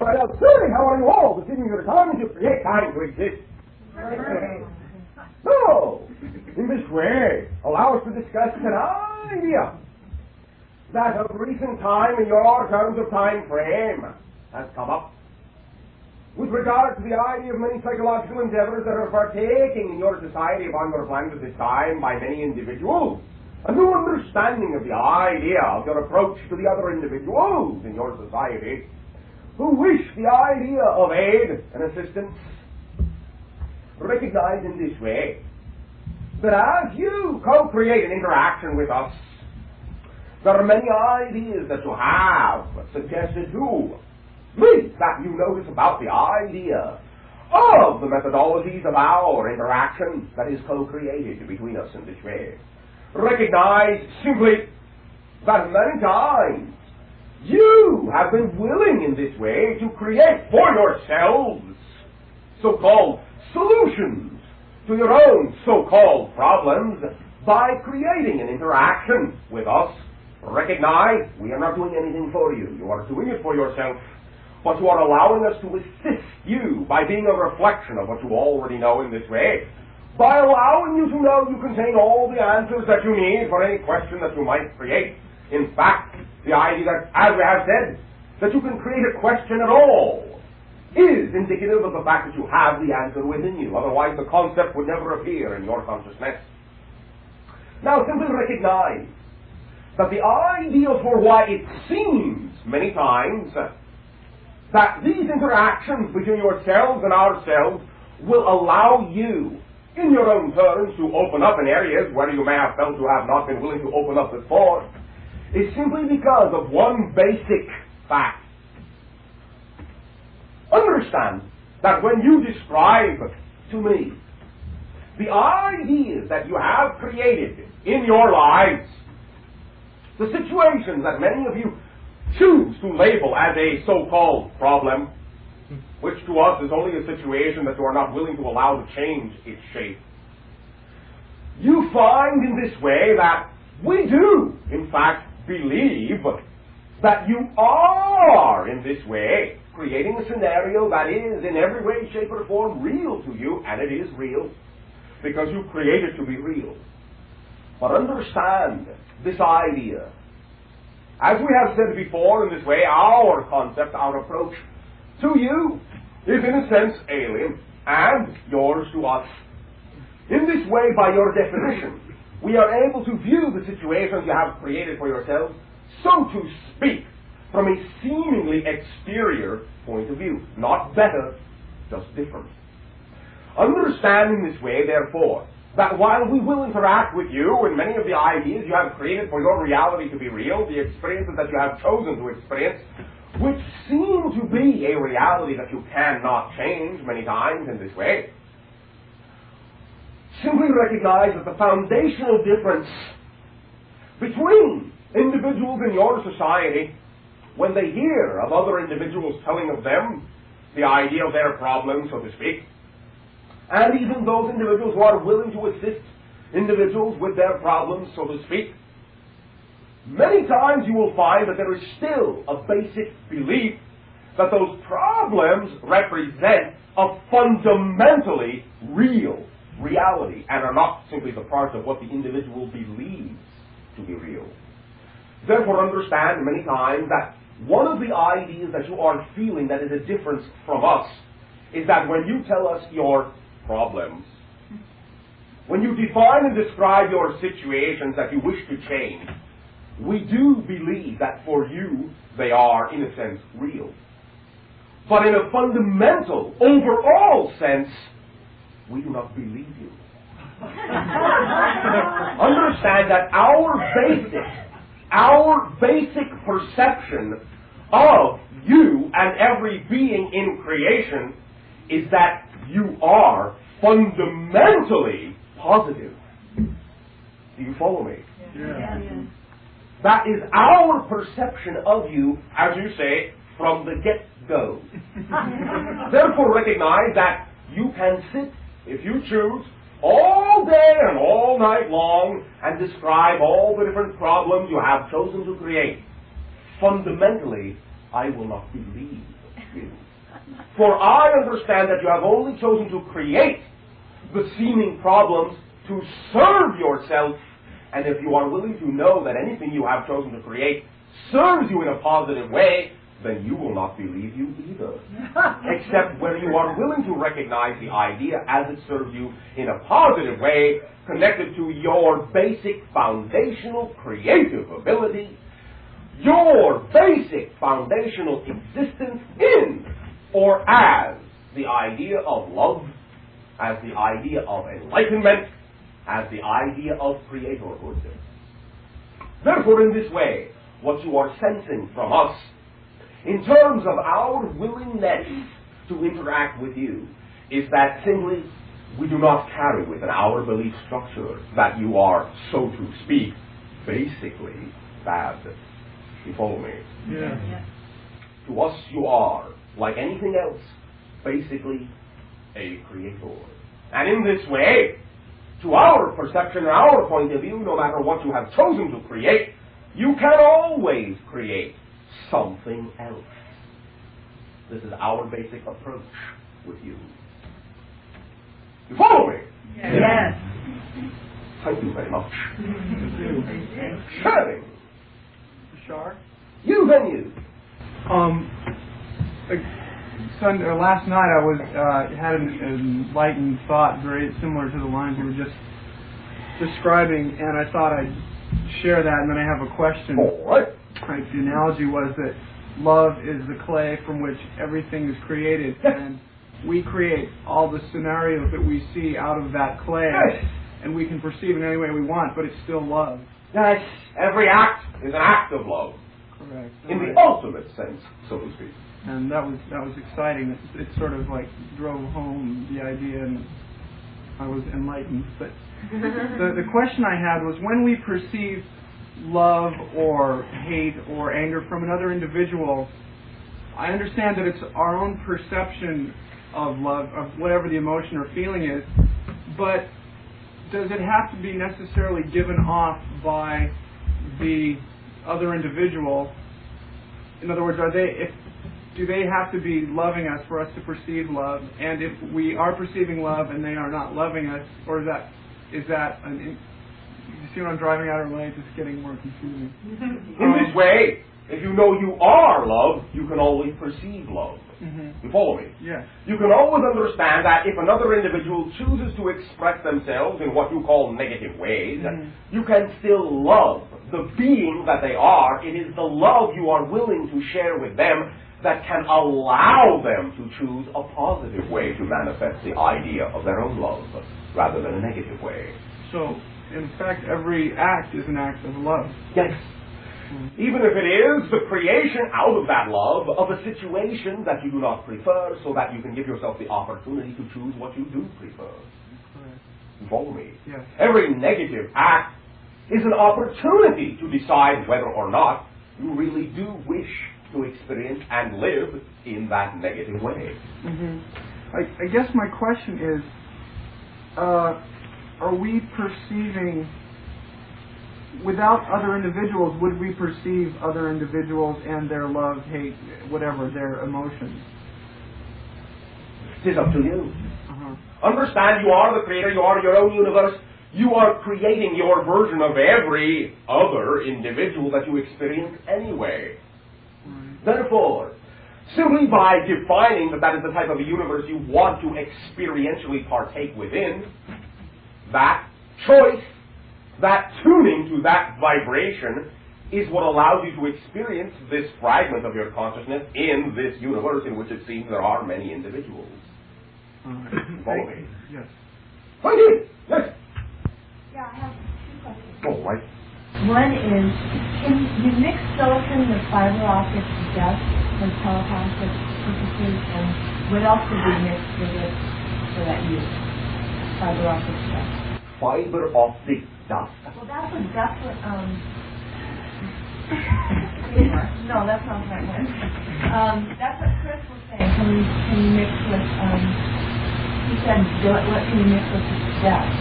But outstanding, how are you all? This evening at a time to create time to exist. So, in this way, allow us to discuss an idea that of recent time in your terms of time frame has come up with regard to the idea of many psychological endeavors that are partaking in your society upon your plans at this time by many individuals. A new understanding of the idea of your approach to the other individuals in your society who wish the idea of aid and assistance. Recognize in this way that as you co-create an interaction with us, there are many ideas that you have suggested to me that you notice about the idea of the methodologies of our interaction that is co-created between us in this way. Recognize simply that many times you have been willing in this way to create for yourselves so-called solutions to your own so-called problems by creating an interaction with us. Recognize we are not doing anything for you. You are doing it for yourself. But you are allowing us to assist you by being a reflection of what you already know in this way, by allowing you to know you contain all the answers that you need for any question that you might create. In fact, the idea that, as we have said, that you can create a question at all is indicative of the fact that you have the answer within you. Otherwise, the concept would never appear in your consciousness. Now, simply recognize that the idea for why it seems many times that these interactions between yourselves and ourselves will allow you, in your own terms, to open up in areas where you may have felt you have not been willing to open up before, is simply because of one basic fact. Understand that when you describe to me the ideas that you have created in your lives, the situations that many of you choose to label as a so-called problem, which to us is only a situation that you are not willing to allow to change its shape, you find in this way that we do, in fact, believe that you are, in this way, creating a scenario that is in every way, shape, or form real to you, and it is real, because you create it to be real. But understand this idea. As we have said before, in this way, our concept, our approach to you is in a sense alien, and yours to us. In this way, by your definition, we are able to view the situations you have created for yourselves, so to speak, from a seemingly exterior point of view. Not better, just different. Understand in this way, therefore, that while we will interact with you in many of the ideas you have created for your reality to be real, the experiences that you have chosen to experience, which seem to be a reality that you cannot change many times in this way, simply recognize that the foundational difference between individuals in your society, when they hear of other individuals telling of them the idea of their problem, so to speak, and even those individuals who are willing to assist individuals with their problems, so to speak, many times you will find that there is still a basic belief that those problems represent a fundamentally real reality and are not simply the part of what the individual believes to be real. Therefore, understand many times that one of the ideas that you are feeling that is a difference from us is that when you tell us your problems, when you define and describe your situations that you wish to change, we do believe that for you they are, in a sense, real. But in a fundamental, overall sense, we do not believe you. Understand that our basic perception of you and every being in creation is that you are fundamentally positive. Do you follow me? Yeah. That is our perception of you, as you say, from the get-go. Therefore, recognize that you can sit, if you choose, all day and all night long and describe all the different problems you have chosen to create. Fundamentally, I will not believe you. For I understand that you have only chosen to create the seeming problems to serve yourself, and if you are willing to know that anything you have chosen to create serves you in a positive way, then you will not believe you either. Except when you are willing to recognize the idea as it serves you in a positive way, connected to your basic foundational creative ability, your basic foundational existence in or as the idea of love, as the idea of enlightenment, as the idea of creatorhood. Therefore, in this way, what you are sensing from us, in terms of our willingness to interact with you, is that simply we do not carry within our belief structure that you are, so to speak, basically bad. You follow me? Yeah. To us you are, like anything else, basically a creator. And in this way, to our perception and our point of view, no matter what you have chosen to create, you can always create something else. This is our basic approach with you. You follow me? Yes. Thank you very much. Sharing. Bashar? You then you. Last night I was had an enlightened thought very similar to the lines you were just describing, and I thought I'd share that, and then I have a question. All right. Right, the analogy was that love is the clay from which everything is created, and we create all the scenarios that we see out of that clay, and we can perceive it any way we want, but it's still love. Yes, every act is an act of love. Correct. In the ultimate sense, so to speak. And that was exciting. It sort of like drove home the idea, and I was enlightened. But the question I had was, when we perceive love or hate or anger from another individual, I understand that it's our own perception of love, of whatever the emotion or feeling is, but does it have to be necessarily given off by the other individual? In other words, do they have to be loving us for us to perceive love? And if we are perceiving love and they are not loving us, or is that you see what I'm driving at, or am I just getting more confusing? In this way, if you know you are love, you can always perceive love. You follow me? Yes. You can always understand that if another individual chooses to express themselves in what you call negative ways, you can still love the being that they are. It is the love you are willing to share with them that can allow them to choose a positive way to manifest the idea of their own love, rather than a negative way. So, in fact, every act is an act of love. Yes. Even if it is the creation out of that love of a situation that you do not prefer, so that you can give yourself the opportunity to choose what you do prefer. Correct. You follow me? Yes. Every negative act is an opportunity to decide whether or not you really do wish to experience and live in that negative way. I guess my question is, are we perceiving, without other individuals, would we perceive other individuals and their love, hate, whatever, their emotions? It is up to you. Understand you are the creator, you are your own universe, you are creating your version of every other individual that you experience anyway. Therefore, simply by defining that is the type of a universe you want to experientially partake within, that choice, that tuning to that vibration is what allows you to experience this fragment of your consciousness in this universe in which it seems there are many individuals. Follow me? Yes. Thank you. Yes. Yeah, I have two questions. All right. One is, can you mix silicon with fiber optic dust for telepathic purposes, and what else could we mix with it for that use? Fiber optic dust. Fiber optic dust. Well, that's what no, that's not the right one. That's what Chris was saying. Can you mix with, he said, what can you mix with dust?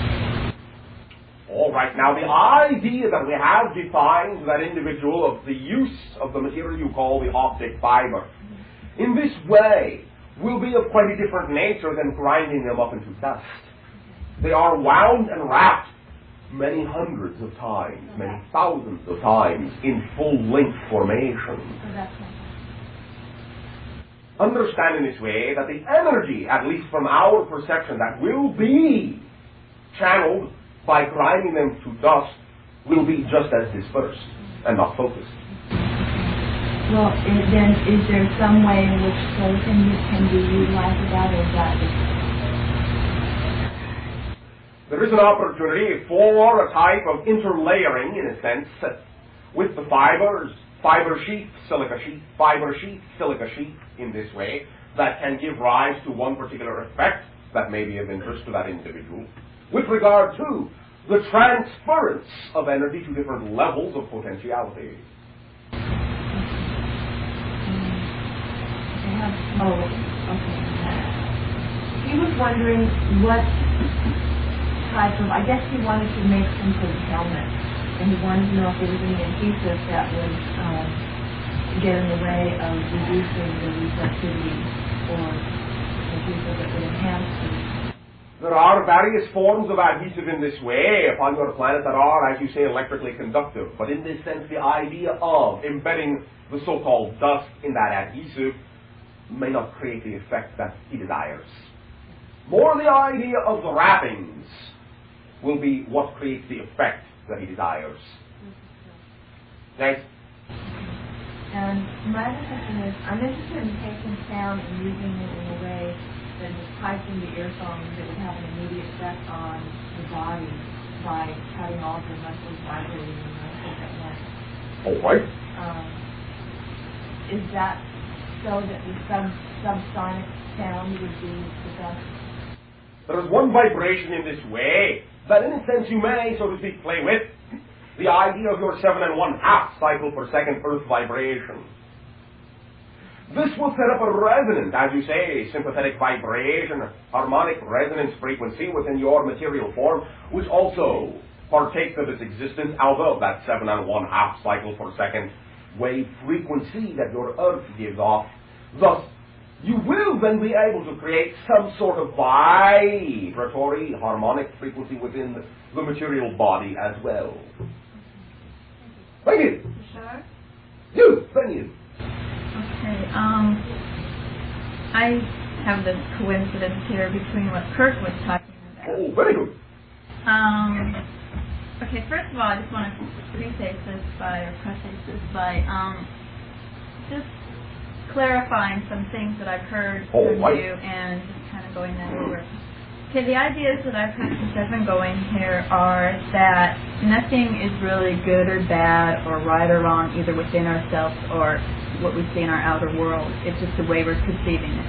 All right, now the idea that we have defines that individual of the use of the material you call the optic fiber. In this way, will be of quite a different nature than grinding them up into dust. They are wound and wrapped many hundreds of times, many thousands of times in full-length formation. Understand in this way that the energy, at least from our perception, that will be channeled by grinding them to dust will be just as dispersed and not focused. Well, then is there some way in which silicon can be utilized for that, or is that There is an opportunity for a type of interlayering, in a sense, with the fibers, fiber sheath, silica sheath, fiber sheath, silica sheath, in this way, that can give rise to one particular effect that may be of interest to that individual, with regard to the transference of energy to different levels of potentiality. He was wondering what type of, I guess he wanted to make some sort of helmet, and he wanted to know if there was any adhesive that would get in the way of reducing the reflectivity, or adhesive that would enhance the... There are various forms of adhesive in this way upon your planet that are, as you say, electrically conductive. But in this sense, the idea of embedding the so-called dust in that adhesive may not create the effect that he desires. More the idea of the wrappings will be what creates the effect that he desires. Next. And my other question is, I'm interested in taking sound and using it in a way that is piped into earphones that would have an immediate effect on the body by having all of the muscles vibrating and muscles at once. All right. Is that so that the subsonic sound would be the best? There is one vibration in this way that in a sense you may, so to speak, play with. The idea of your 7 1/2 cycle per second earth vibration. This will set up a resonant, as you say, sympathetic vibration, harmonic resonance frequency within your material form, which also partakes of its existence out of that 7 1/2 cycle per second wave frequency that your earth gives off. Thus, you will then be able to create some sort of vibratory harmonic frequency within the material body as well. Thank you. Bashar? You, thank you. Okay, I have this coincidence here between what Kirk was talking about. Oh, very good. Okay, first of all, I just want to preface this by just clarifying some things that I've heard from you and just kind of going that over. Okay, the ideas that I've heard since I've been going here are that nothing is really good or bad or right or wrong either within ourselves or what we see in our outer world. It's just the way we're perceiving it.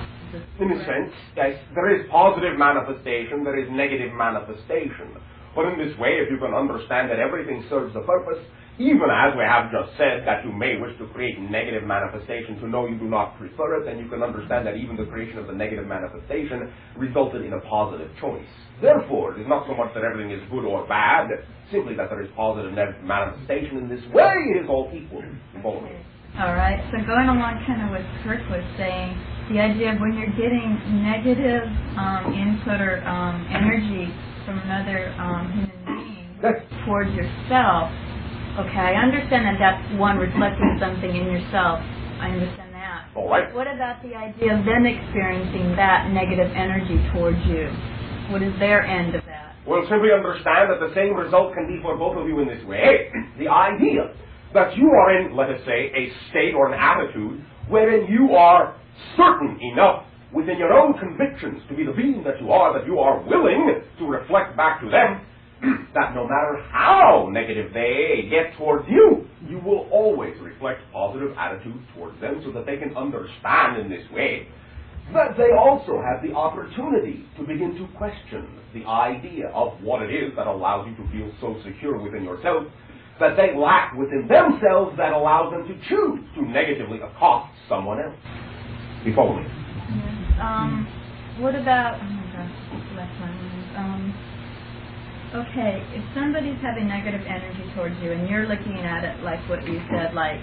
In a sense, yes, there is positive manifestation, there is negative manifestation. But in this way, if you can understand that everything serves a purpose, even as we have just said that you may wish to create negative manifestation to know you do not prefer it, then you can understand that even the creation of the negative manifestation resulted in a positive choice. Therefore, it is not so much that everything is good or bad, simply that there is positive and negative manifestation. In this way, it is all equal. All right, so going along kind of what Kirk was saying, the idea of when you're getting negative input or energy from another human being towards yourself, okay, I understand that that's one reflecting something in yourself. I understand that. All right. What about the idea of them experiencing that negative energy towards you? What is their end of that? Well, simply understand that the same result can be for both of you in this way. The idea that you are in, let us say, a state or an attitude wherein you are certain enough within your own convictions to be the being that you are willing to reflect back to them that no matter how negative they get towards you, you will always reflect positive attitude towards them so that they can understand in this way that they also have the opportunity to begin to question the idea of what it is that allows you to feel so secure within yourself that they lack within themselves that allows them to choose to negatively accost someone else. You follow me? Yes. What about... Oh my gosh, left my mind. Okay, if somebody's having negative energy towards you and you're looking at it like what you said, like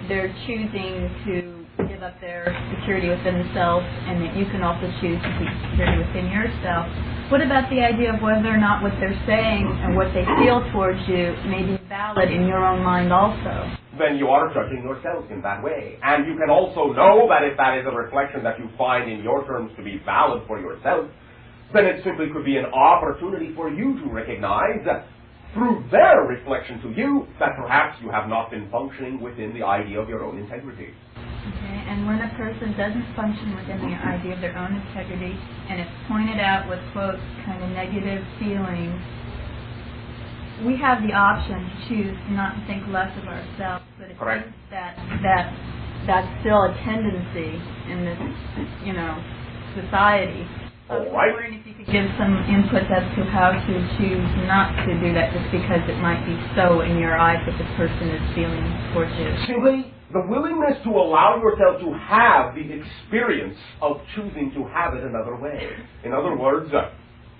they're choosing to give up their security within themselves, and that you can also choose to keep security within yourself. What about the idea of whether or not what they're saying and what they feel towards you may be valid in your own mind also? Then you are judging yourself in that way. And you can also know that if that is a reflection that you find in your terms to be valid for yourself, then it simply could be an opportunity for you to recognize through their reflection to you that perhaps you have not been functioning within the idea of your own integrity. Okay, and when a person doesn't function within the idea of their own integrity, and it's pointed out with, quote, kind of negative feelings, we have the option to choose not to think less of ourselves, but it Correct. seems that's still a tendency in this, society. I was wondering if you could give some input as to how to choose not to do that just because it might be so in your eyes that the person is feeling towards you. Simply the willingness to allow yourself to have the experience of choosing to have it another way. In other words,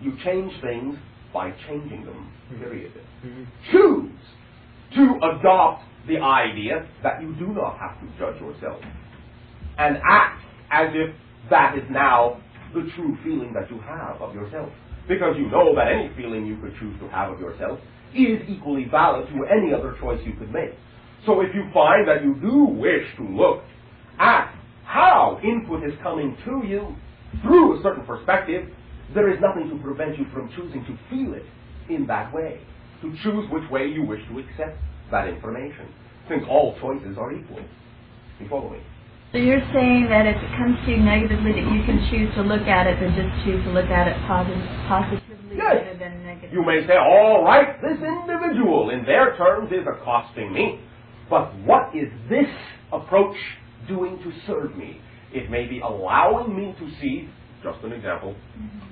you change things by changing them, period. Mm-hmm. Choose to adopt the idea that you do not have to judge yourself and act as if that is now the true feeling that you have of yourself. Because you know that any feeling you could choose to have of yourself is equally valid to any other choice you could make. So if you find that you do wish to look at how input is coming to you through a certain perspective, there is nothing to prevent you from choosing to feel it in that way, to choose which way you wish to accept that information, since all choices are equal. You follow me? So you're saying that if it comes to you negatively, that you can choose to look at it, but just choose to look at it positively rather than negatively. You may say, all right, this individual in their terms is accosting me, but what is this approach doing to serve me? It may be allowing me to see, just an example,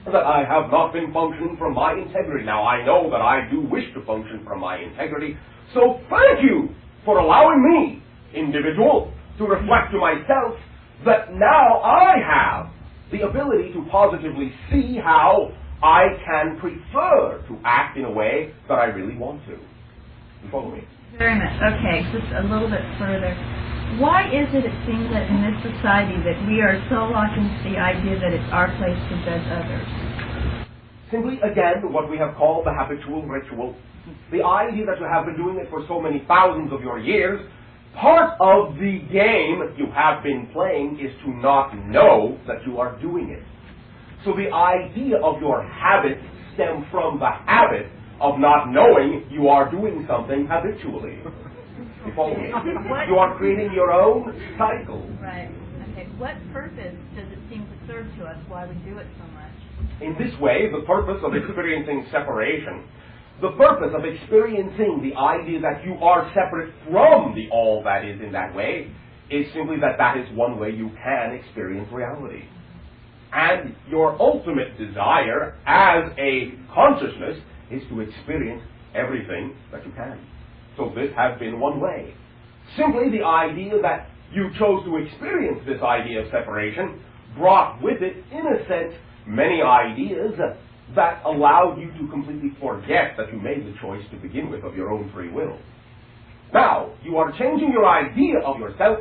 that I have not been functioning from my integrity. Now, I know that I do wish to function from my integrity, so thank you for allowing me, individual, to reflect to myself that now I have the ability to positively see how I can prefer to act in a way that I really want to. You follow me? Very much. Okay, just a little bit further. Why is it seems that in this society that we are so locked into the idea that it's our place to judge others? Simply, again, what we have called the habitual ritual. The idea that you have been doing it for so many thousands of your years. Part of the game you have been playing is to not know that you are doing it. So the idea of your habit stems from the habit of not knowing you are doing something habitually. You follow me? You are creating your own cycle. Right. Okay. What purpose does it seem to serve to us why we do it so much? In this way, the purpose of experiencing separation, the purpose of experiencing the idea that you are separate from the all that is in that way, is simply that that is one way you can experience reality. And your ultimate desire as a consciousness is to experience everything that you can. So this has been one way. Simply the idea that you chose to experience this idea of separation brought with it, in a sense, many ideas that allowed you to completely forget that you made the choice to begin with of your own free will. Now, you are changing your idea of yourself.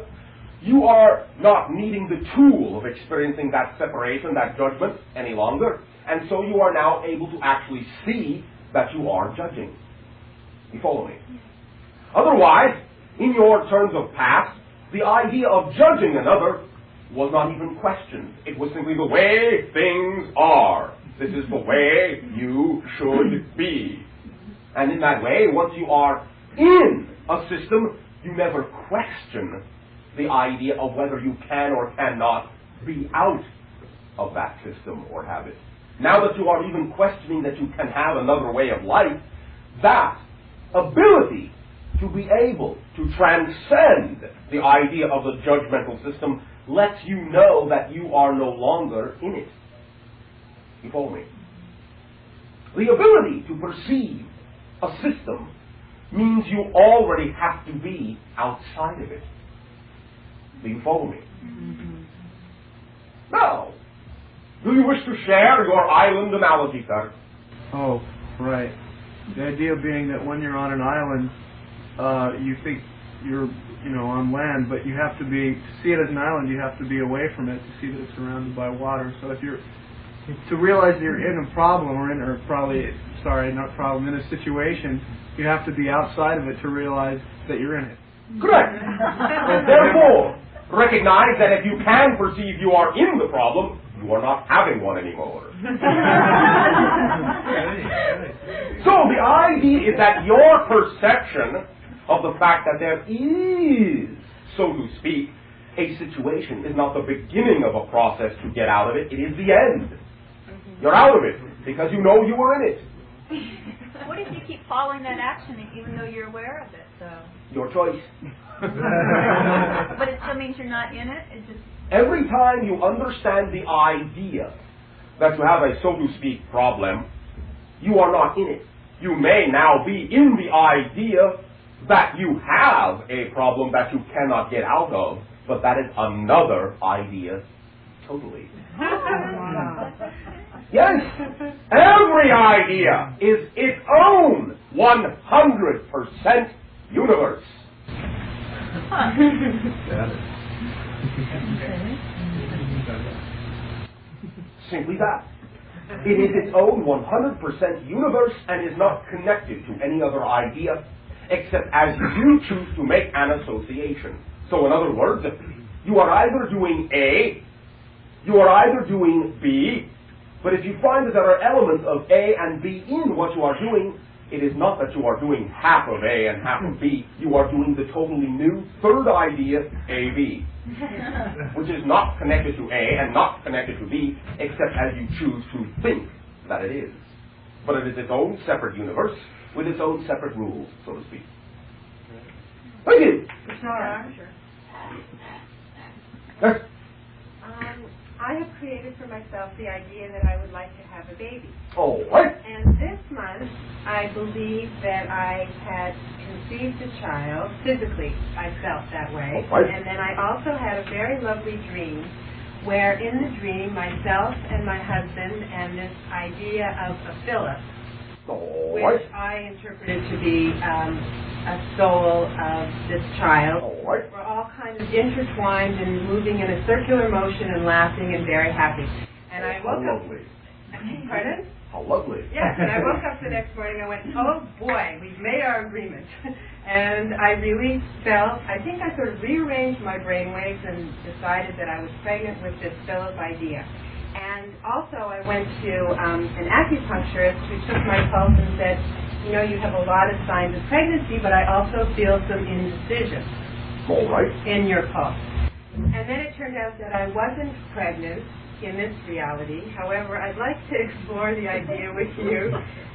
You are not needing the tool of experiencing that separation, that judgment, any longer. And so you are now able to actually see that you are judging. You follow me? Otherwise, in your terms of past, the idea of judging another was not even questioned. It was simply the way things are. This is the way you should be. And in that way, once you are in a system, you never question the idea of whether you can or cannot be out of that system or habit. Now that you are even questioning that you can have another way of life, that ability to be able to transcend the idea of the judgmental system lets you know that you are no longer in it. You follow me? The ability to perceive a system means you already have to be outside of it. Do you follow me? Mm-hmm. Now, do you wish to share your island analogy, sir? Oh, right. The idea being that when you're on an island, you think you're on land, but you have to be, to see it as an island, you have to be away from it to see that it's surrounded by water. So if you're, to realize that you're in a problem, in a situation, you have to be outside of it to realize that you're in it. Correct. Therefore, recognize that if you can perceive you are in the problem, you are not having one anymore. So the idea is that your perception of the fact that there is, so to speak, a situation is not the beginning of a process to get out of it, it is the end. You're out of it because you know you were in it. What if you keep following that action even though you're aware of it, though? Your choice. But it still means you're not in it? It just... Every time you understand the idea that you have a, so to speak, problem, you are not in it. You may now be in the idea that you have a problem that you cannot get out of, but that is another idea totally. Yes, every idea is its own 100% universe. Simply that. It is its own 100% universe and is not connected to any other idea except as you choose to make an association. So in other words, you are either doing A, you are either doing B, but if you find that there are elements of A and B in what you are doing, it is not that you are doing half of A and half of B, you are doing the totally new third idea, AB, which is not connected to A and not connected to B, except as you choose to think that it is. But it is its own separate universe, with its own separate rules, so to speak. Thank you. Bashar. Yes. I have created for myself the idea that I would like to have a baby. All right. And this month, I believe that I had conceived a child. Physically, I felt that way. All right. And then I also had a very lovely dream where in the dream, myself and my husband and this idea of a Philip, All which right. I interpreted to be a soul of this child. All right. We're all kind of intertwined and moving in a circular motion and laughing and very happy. And I woke How up. lovely. Pardon? How lovely. Yes, and I woke up the next morning and went, oh boy, we've made our agreement. And I really felt, I think I sort of rearranged my brainwaves and decided that I was pregnant with this Philip idea. And also I went to an acupuncturist who took my pulse and said, you know, you have a lot of signs of pregnancy, but I also feel some indecision All right. in your pulse. And then it turned out that I wasn't pregnant in this reality. However, I'd like to explore the idea with you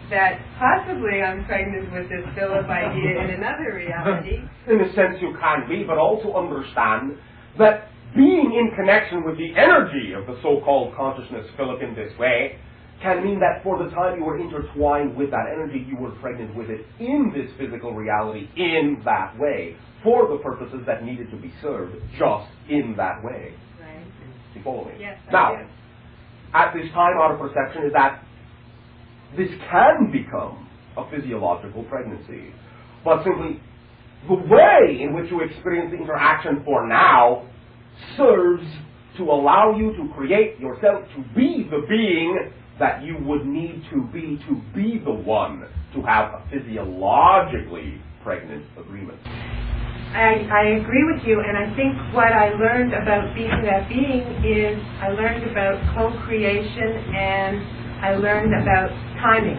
that possibly I'm pregnant with this Philip idea in another reality. In a sense you can be, but also understand that being in connection with the energy of the so-called consciousness Philip in this way can mean that for the time you were intertwined with that energy, you were pregnant with it in this physical reality in that way, for the purposes that needed to be served just in that way. Right. You follow me? Yes, I now, do. at this time, our perception is that this can become a physiological pregnancy. But simply, the way in which you experience the interaction for now serves to allow you to create yourself to be the being that you would need to be the one to have a physiologically pregnant agreement. I agree with you, and I think what I learned about being that being is I learned about co-creation and I learned about timing.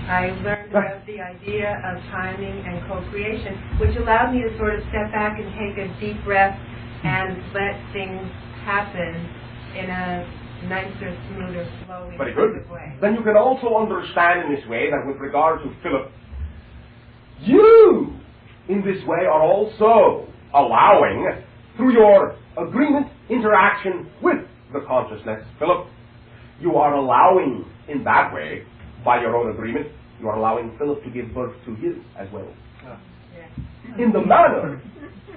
I learned about the idea of timing and co-creation, which allowed me to sort of step back and take a deep breath and let things happen in a nicer, smoother, flowing Very good. way. Then you can also understand in this way that with regard to Philip, you in this way are also allowing, through your agreement, interaction with the consciousness, Philip, you are allowing in that way, by your own agreement, you are allowing Philip to give birth to you as well. In the manner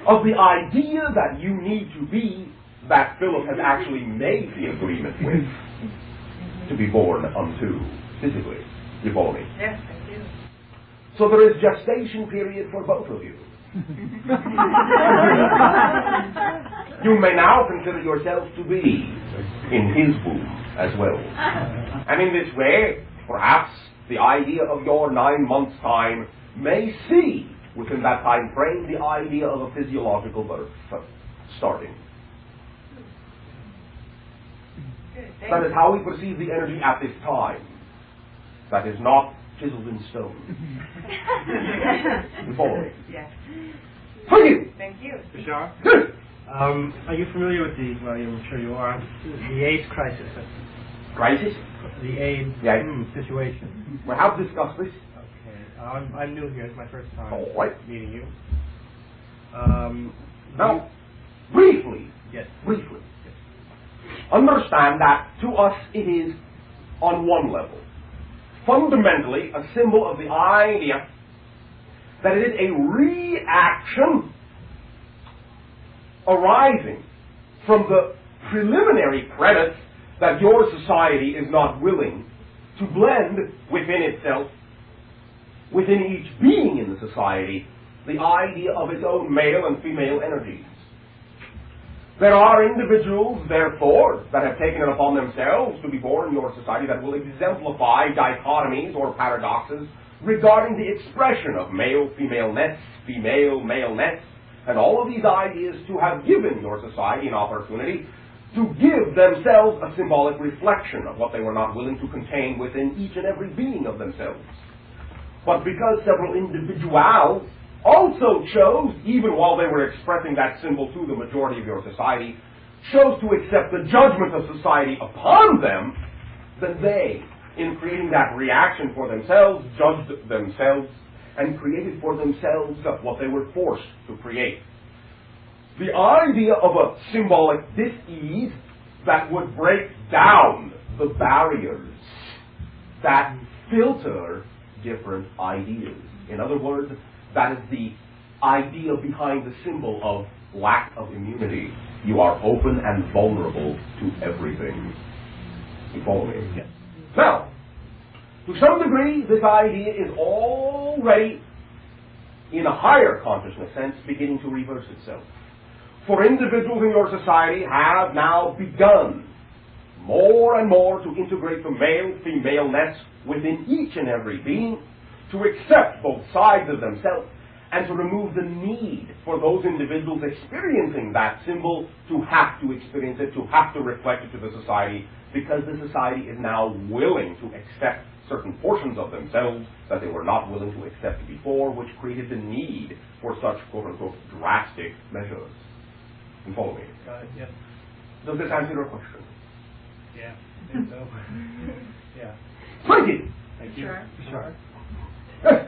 of the idea that you need to be that Philip has actually made the agreement with to be born unto physically. You follow me? Yes, I do. So there is gestation period for both of you. You may now consider yourself to be in his womb as well. And in this way, perhaps the idea of your 9 months' time may see within that time frame the idea of a physiological birth starting. That is how we perceive the energy at this time. That is not chiseled in stone. You follow me? Yes. Thank you. Thank you. Bashar? Good. Are you familiar with I'm sure you are, the AIDS crisis? Crisis? The AIDS situation. We have discussed this. Okay. I'm new here. It's my first time All right. meeting you. Now, briefly, Yes. understand that to us it is, on one level, fundamentally a symbol of the idea that it is a reaction arising from the preliminary premise that your society is not willing to blend within itself, within each being in the society, the idea of its own male and female energies. There are individuals, therefore, that have taken it upon themselves to be born in your society that will exemplify dichotomies or paradoxes regarding the expression of male-femaleness, female-maleness, and all of these ideas to have given your society an opportunity to give themselves a symbolic reflection of what they were not willing to contain within each and every being of themselves. But because several individuals also chose, even while they were expressing that symbol to the majority of your society, chose to accept the judgment of society upon them, then they, in creating that reaction for themselves, judged themselves and created for themselves what they were forced to create. The idea of a symbolic dis-ease that would break down the barriers that filter different ideas. In other words, that is the idea behind the symbol of lack of immunity. You are open and vulnerable to everything. You follow me? Yes. Now, to some degree, this idea is already, in a higher consciousness sense, beginning to reverse itself. For individuals in your society have now begun more and more to integrate the male-femaleness within each and every being, to accept both sides of themselves, and to remove the need for those individuals experiencing that symbol to have to experience it, to have to reflect it to the society, because the society is now willing to accept certain portions of themselves that they were not willing to accept before, which created the need for such quote-unquote drastic measures. You follow me? Got it, yes. Does this answer your question? Yeah, I think so. Yeah. Thank you. Thank you. Sure. Yes.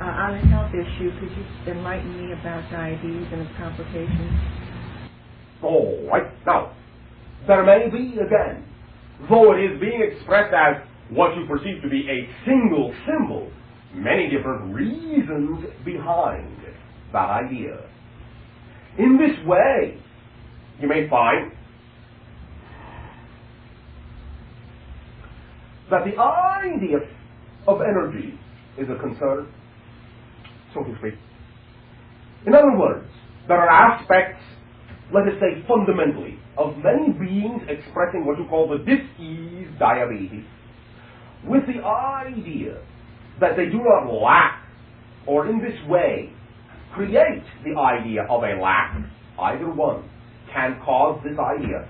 On a health issue, could you enlighten me about diabetes and its complications? All right. Now, there may be, again, though it is being expressed as what you perceive to be a single symbol, many different reasons behind that idea. In this way, you may find that the idea of energy is a concern, so to speak. In other words, there are aspects, let us say fundamentally, of many beings expressing what you call the dis-ease diabetes, with the idea that they do not lack, or in this way, create the idea of a lack. Either one can cause this idea.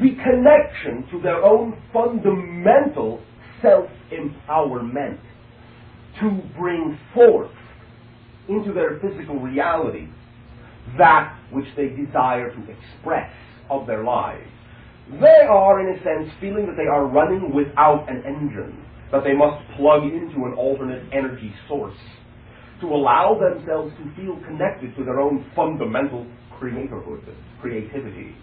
The connection to their own fundamental self-empowerment to bring forth into their physical reality that which they desire to express of their lives. They are, in a sense, feeling that they are running without an engine, that they must plug into an alternate energy source to allow themselves to feel connected to their own fundamental creativity.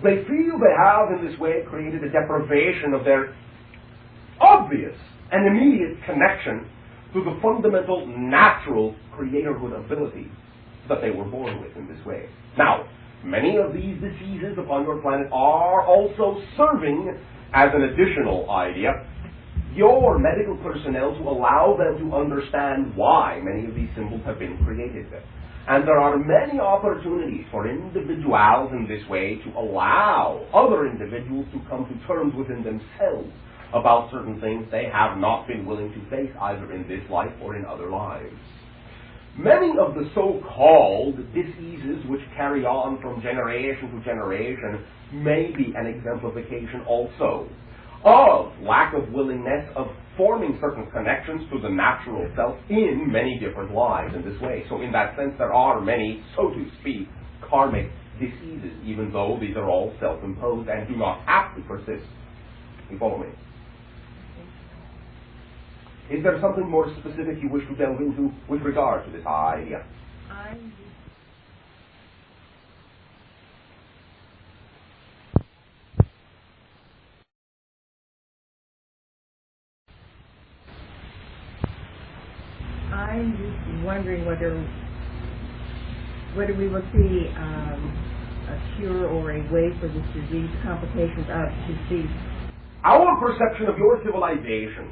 They feel they have, in this way, created a deprivation of their obvious and immediate connection to the fundamental natural creatorhood ability that they were born with in this way. Now, many of these diseases upon your planet are also serving as an additional idea your medical personnel to allow them to understand why many of these symbols have been created. And there are many opportunities for individuals in this way to allow other individuals to come to terms within themselves about certain things they have not been willing to face either in this life or in other lives. Many of the so-called diseases which carry on from generation to generation may be an exemplification also of lack of willingness of forming certain connections to the natural self in many different lives in this way. So in that sense, there are many, so to speak, karmic diseases, even though these are all self-imposed and do not have to persist. You follow me? Is there something more specific you wish to delve into with regard to this idea? I'm just wondering whether we will see a cure or a way for this disease, complications of disease. Our perception of your civilization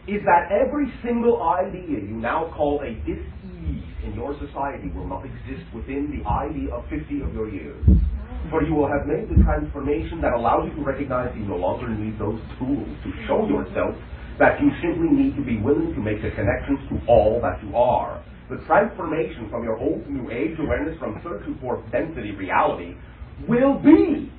is that every single idea you now call a dis-ease in your society will not exist within the idea of 50 of your years. For you will have made the transformation that allows you to recognize you no longer need those tools to show yourself that you simply need to be willing to make the connections to all that you are. The transformation from your old to new age awareness from third to fourth density reality will be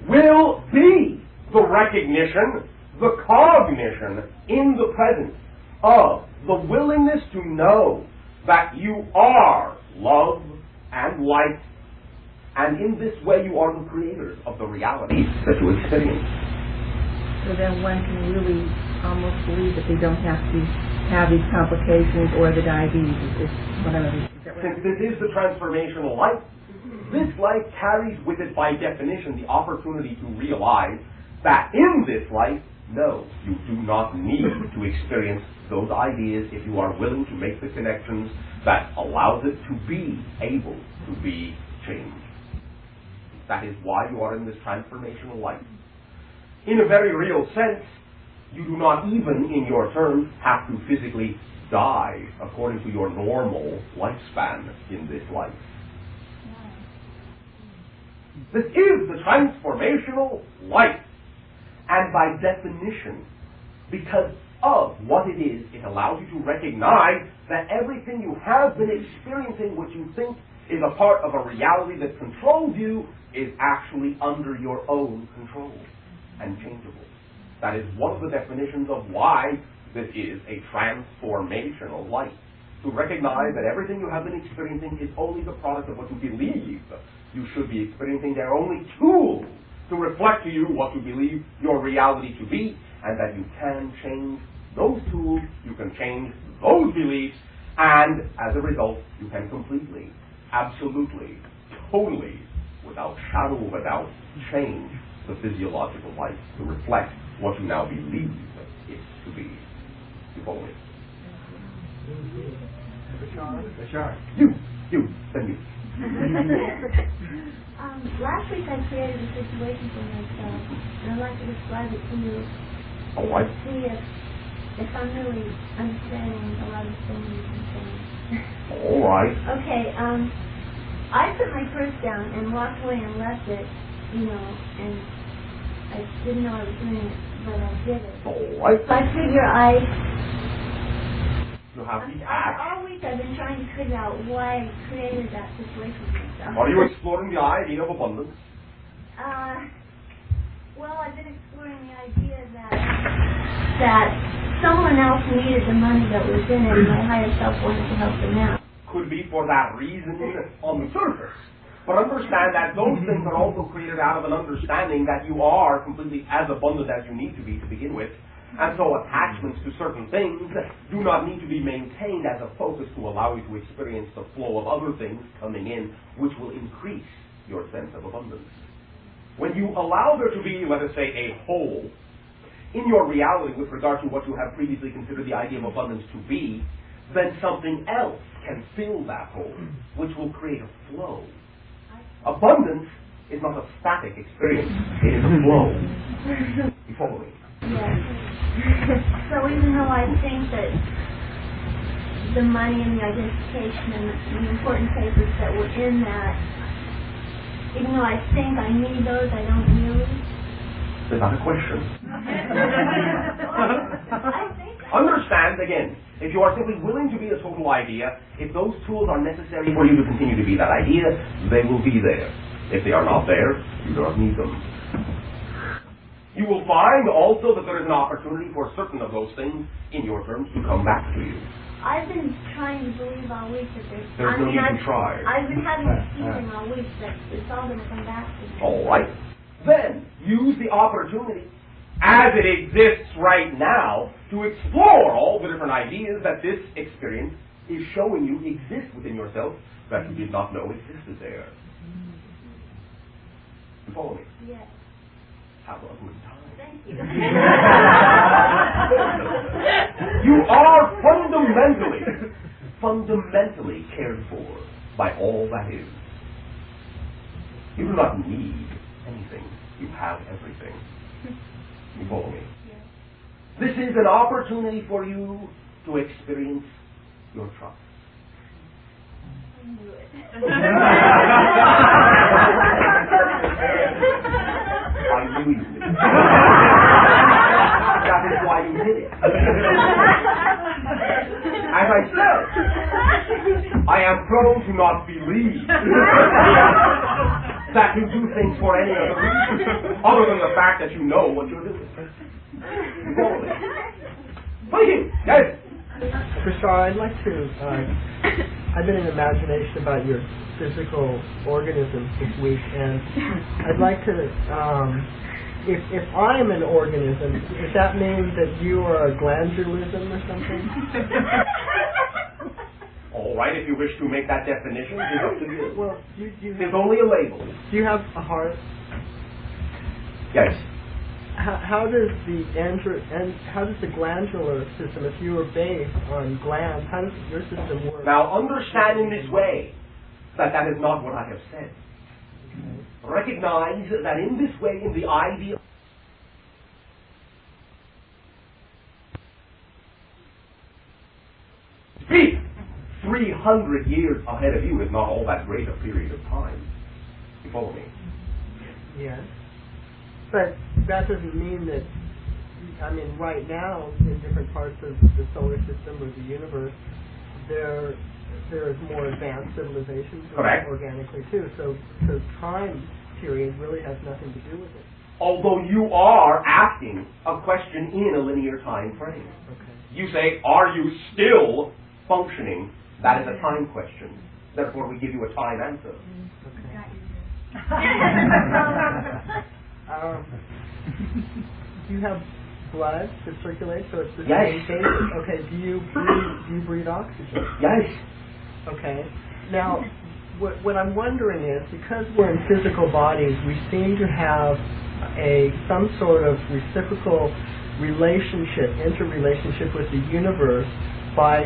the recognition, the cognition in the presence of the willingness to know that you are love and light, and in this way you are the creators of the reality that you experience. So then one can really almost believe that they don't have to have these complications or the diabetes. Since this is the transformational life, this life carries with it by definition the opportunity to realize that in this life, no, you do not need to experience those ideas if you are willing to make the connections that allows it to be able to be changed. That is why you are in this transformational life. In a very real sense, you do not even, in your terms, have to physically die according to your normal lifespan in this life. This is the transformational life. And by definition, because of what it is, it allows you to recognize that everything you have been experiencing, which you think is a part of a reality that controls you, is actually under your own control and changeable. That is one of the definitions of why this is a transformational life. To recognize that everything you have been experiencing is only the product of what you believe you should be experiencing. They're only tools to reflect to you what you believe your reality to be, and that you can change those tools, you can change those beliefs, and as a result, you can completely, absolutely, totally, without shadow of a doubt, change the physiological life to reflect what you now believe it to be. You follow me? Bashar. You, then you. Last week I created a situation for myself, and I'd like to describe it to you. Oh, what? See if I'm really understanding a lot of things you're saying. All right. Okay, I put my purse down and walked away and left it, and I didn't know I was doing it, but I did it. All right. So I figure You have the all week I've been trying to figure out why I created that situation for myself. Are you exploring the idea of abundance? Well, I've been exploring the idea that someone else needed the money that was in it, and my higher self wanted to help them out. Could be for that reason on the surface. But understand that those things are also created out of an understanding that you are completely as abundant as you need to be to begin with. And so attachments to certain things do not need to be maintained as a focus to allow you to experience the flow of other things coming in, which will increase your sense of abundance. When you allow there to be, let us say, a hole in your reality with regard to what you have previously considered the idea of abundance to be, then something else can fill that hole, which will create a flow. Abundance is not a static experience, it is a flow. You follow me? Yes. So even though I think that the money and the identification and the important papers that were in that, even though I think I need those, I don't really. Is that a question? I think Understand, again, if you are simply willing to be a total idea, if those tools are necessary for you to continue to be that idea, they will be there. If they are not there, you do not need them. You will find also that there is an opportunity for certain of those things in your terms to come back to you. I've been trying to believe all week that There's no need to try. I've been having a feeling all week that it's all going to come back to me. All right. Then use the opportunity as it exists right now to explore all the different ideas that this experience is showing you exist within yourself that you did not know existed there. You follow me? Yes. Have a good time. Thank you. You are fundamentally cared for by all that is. You do not need anything. You have everything. You follow me? Yes. This is an opportunity for you to experience your trust. I knew it. I knew you did. That is why you did it. As I said, I am prone to not believe that you do things for any other reason, other than the fact that you know what you're doing. Thank you. Yes. Bashar, I'd like to, I've been in imagination about your physical organisms this week, and I'd like to, if I am an organism, does that mean that you are a glandulism or something? All right, if you wish to make that definition, it's up to you. Well, It's only a label. do you have a heart? Yes. How does the glandular system, if you were based on glands, how does your system work? Now, understand in this way that is not what I have said. Okay. Recognize that in this way, in the idea, speak 300 years ahead of you is not all that great a period of time. You follow me? Yes. But that doesn't mean that, I mean, right now, in different parts of the solar system or the universe, there is more advanced civilizations organically too. So time period really has nothing to do with it. Although you are asking a question in a linear time frame. Okay. You say, are you still functioning? That is a time question. Therefore, we give you a time answer. Okay. Do you have blood that circulates, so it's the same thing? Okay. Do you breathe oxygen? Yes. Okay. Now, what I'm wondering is, because we're in physical bodies, we seem to have some sort of reciprocal interrelationship with the universe by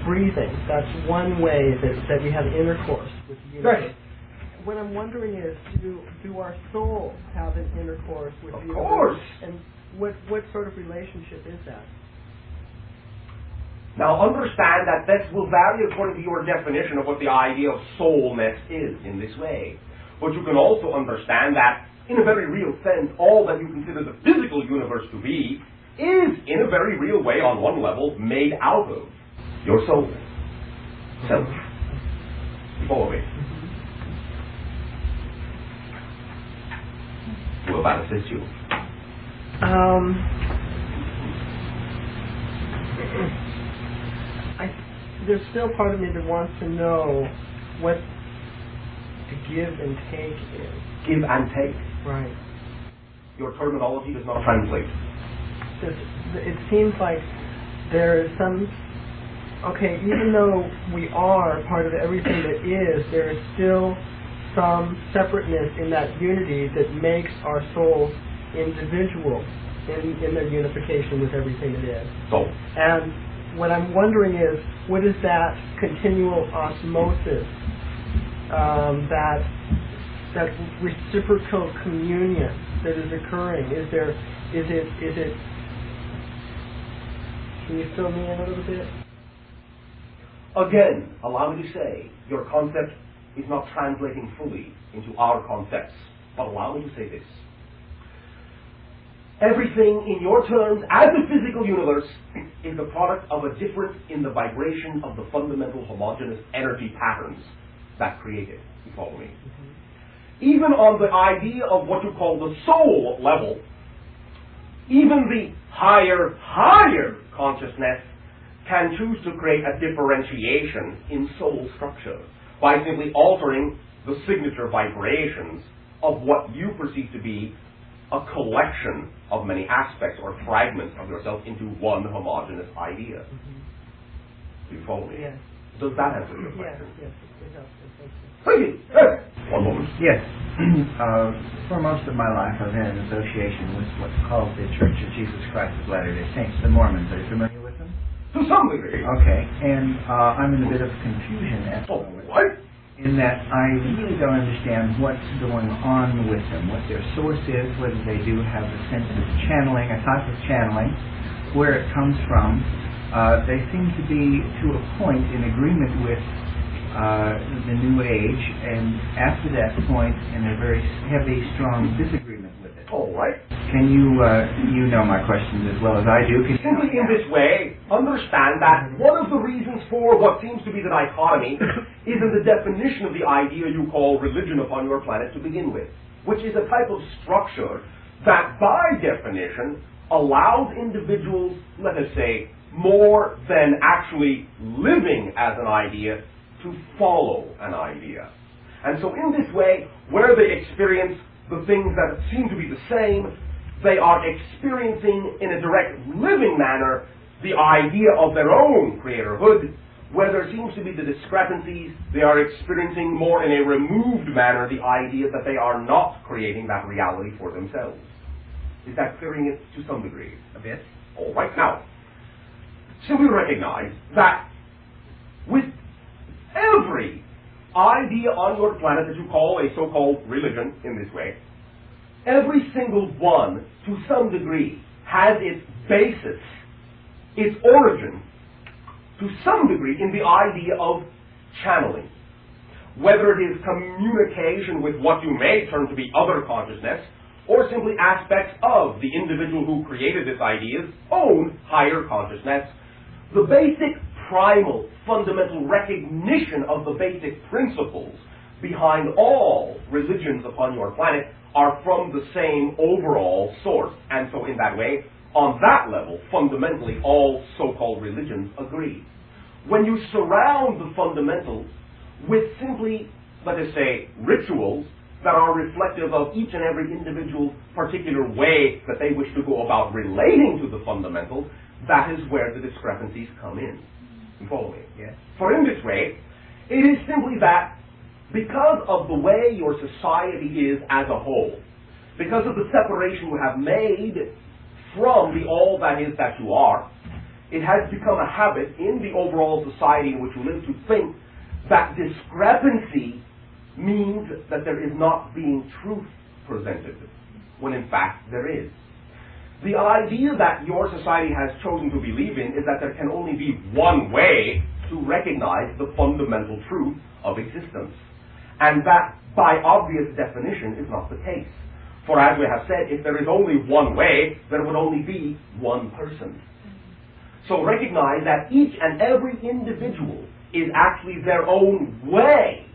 breathing. That's one way that we have intercourse with the universe. Right. What I'm wondering is, do our souls have an intercourse with the universe? Of course. And what sort of relationship is that? Now understand that this will vary according to your definition of what the idea of soulness is in this way. But you can also understand that, in a very real sense, all that you consider the physical universe to be is, in a very real way, on one level, made out of your soul. Self. Follow me. Will that assist you? There's still part of me that wants to know what the give and take is. Give and take. Right. Your terminology does not translate. It seems like there is some... Okay, even though we are part of everything that is, there is still some separateness in that unity that makes our souls individual in their unification with everything that is. So? And what I'm wondering is, what is that continual osmosis, that reciprocal communion that is occurring? Is it Can you fill me in a little bit? Again, allow me to say, your concept is not translating fully into our concepts, but allow me to say this. Everything in your terms as a physical universe is the product of a difference in the vibration of the fundamental homogeneous energy patterns that create it. You follow me? Even on the idea of what you call the soul level, even the higher consciousness can choose to create a differentiation in soul structure by simply altering the signature vibrations of what you perceive to be a collection of many aspects or fragments of yourself into one homogeneous idea. Do you follow me? Yes. Does that answer your question? Yes, it helps. Thank you. Thank you. Yes. One moment. Yes. For most of my life, I've been in association with what's called the Church of Jesus Christ of Latter-day Saints, the Mormons. Are you familiar with them? To some degree. Okay. And I'm in a bit of confusion at the moment. What? In that I really don't understand what's going on with them, what their source is, whether they do have a sense of channeling, a type of channeling, where it comes from. They seem to be, to a point, in agreement with the New Age, and after that point, in a very heavy, strong disagreement with it. All right. Can you, you know my questions as well as I do. Can Simply in this way, understand that one of the reasons for what seems to be the dichotomy is in the definition of the idea you call religion upon your planet to begin with, which is a type of structure that, by definition, allows individuals, let us say, more than actually living as an idea, to follow an idea. And so in this way, where they experience the things that seem to be the same, they are experiencing in a direct living manner the idea of their own creatorhood. Where there seems to be the discrepancies, they are experiencing more in a removed manner the idea that they are not creating that reality for themselves. Is that clearing it to some degree? A bit. All right. Now, simply recognize that with every idea on your planet that you call a so-called religion in this way, every single one, to some degree, has its basis, its origin, to some degree, in the idea of channeling. Whether it is communication with what you may term to be other consciousness, or simply aspects of the individual who created this idea's own higher consciousness, the basic, primal, fundamental recognition of the basic principles behind all religions upon your planet are from the same overall source. And so in that way, on that level, fundamentally, all so-called religions agree. When you surround the fundamentals with simply, let us say, rituals that are reflective of each and every individual's particular way that they wish to go about relating to the fundamentals, that is where the discrepancies come in. You follow me? Yes. For in this way, it is simply that because of the way your society is as a whole, because of the separation you have made from the all that is that you are, it has become a habit in the overall society in which you live to think that discrepancy means that there is not being truth presented, when in fact there is. The idea that your society has chosen to believe in is that there can only be one way to recognize the fundamental truth of existence. And that, by obvious definition, is not the case. For as we have said, if there is only one way, there would only be one person. So recognize that each and every individual is actually their own way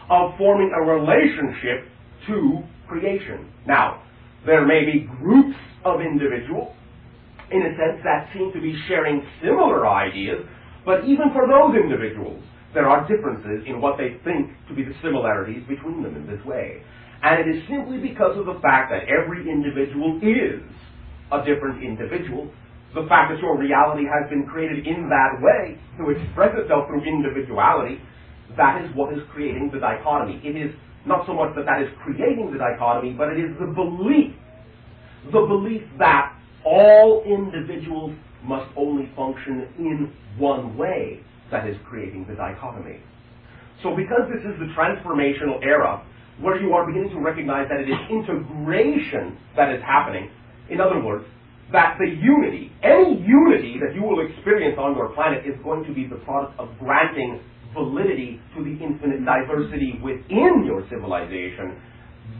of forming a relationship to creation. Now, there may be groups of individuals, in a sense, that seem to be sharing similar ideas, but even for those individuals, there are differences in what they think to be the similarities between them in this way. And it is simply because of the fact that every individual is a different individual, the fact that your reality has been created in that way to express itself through individuality, that is what is creating the dichotomy. It is not so much that that is creating the dichotomy, but it is the belief that all individuals must only function in one way that is creating the dichotomy. So because this is the transformational era, where you are beginning to recognize that it is integration that is happening, in other words, that the unity, any unity that you will experience on your planet is going to be the product of granting validity to the infinite diversity within your civilization.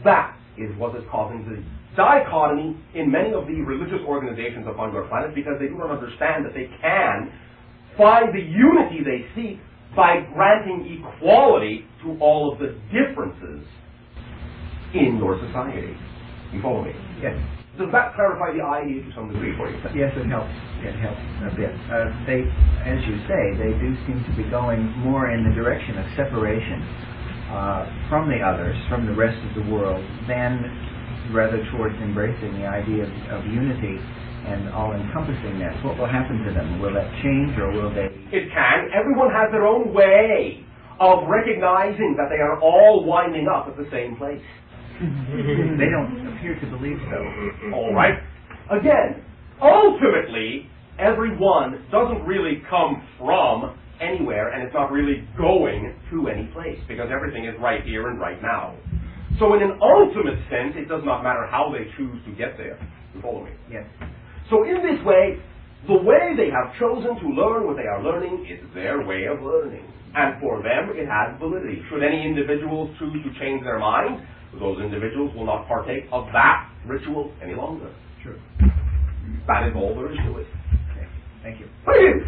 That is what is causing the dichotomy in many of the religious organizations upon your planet, because they do not understand that they can find the unity they seek by granting equality to all of the differences in your society. You follow me? Yes. Does that clarify the idea to some degree for you? Yes, it helps. It helps a bit. They, as you say, they do seem to be going more in the direction of separation from the others, from the rest of the world, than rather towards embracing the idea of unity and all-encompassing that. What will happen to them? Will that change, or will they? It can. Everyone has their own way of recognizing that they are all winding up at the same place. They don't appear to believe so. All right. Again, ultimately, everyone doesn't really come from anywhere, and it's not really going to any place, because everything is right here and right now. So in an ultimate sense, it does not matter how they choose to get there. You follow me? Yes. So in this way, the way they have chosen to learn what they are learning is their way of learning. And for them, it has validity. Should any individuals choose to change their mind, those individuals will not partake of that ritual any longer. Sure. That is all there is to it. Okay. Thank you. Thank you.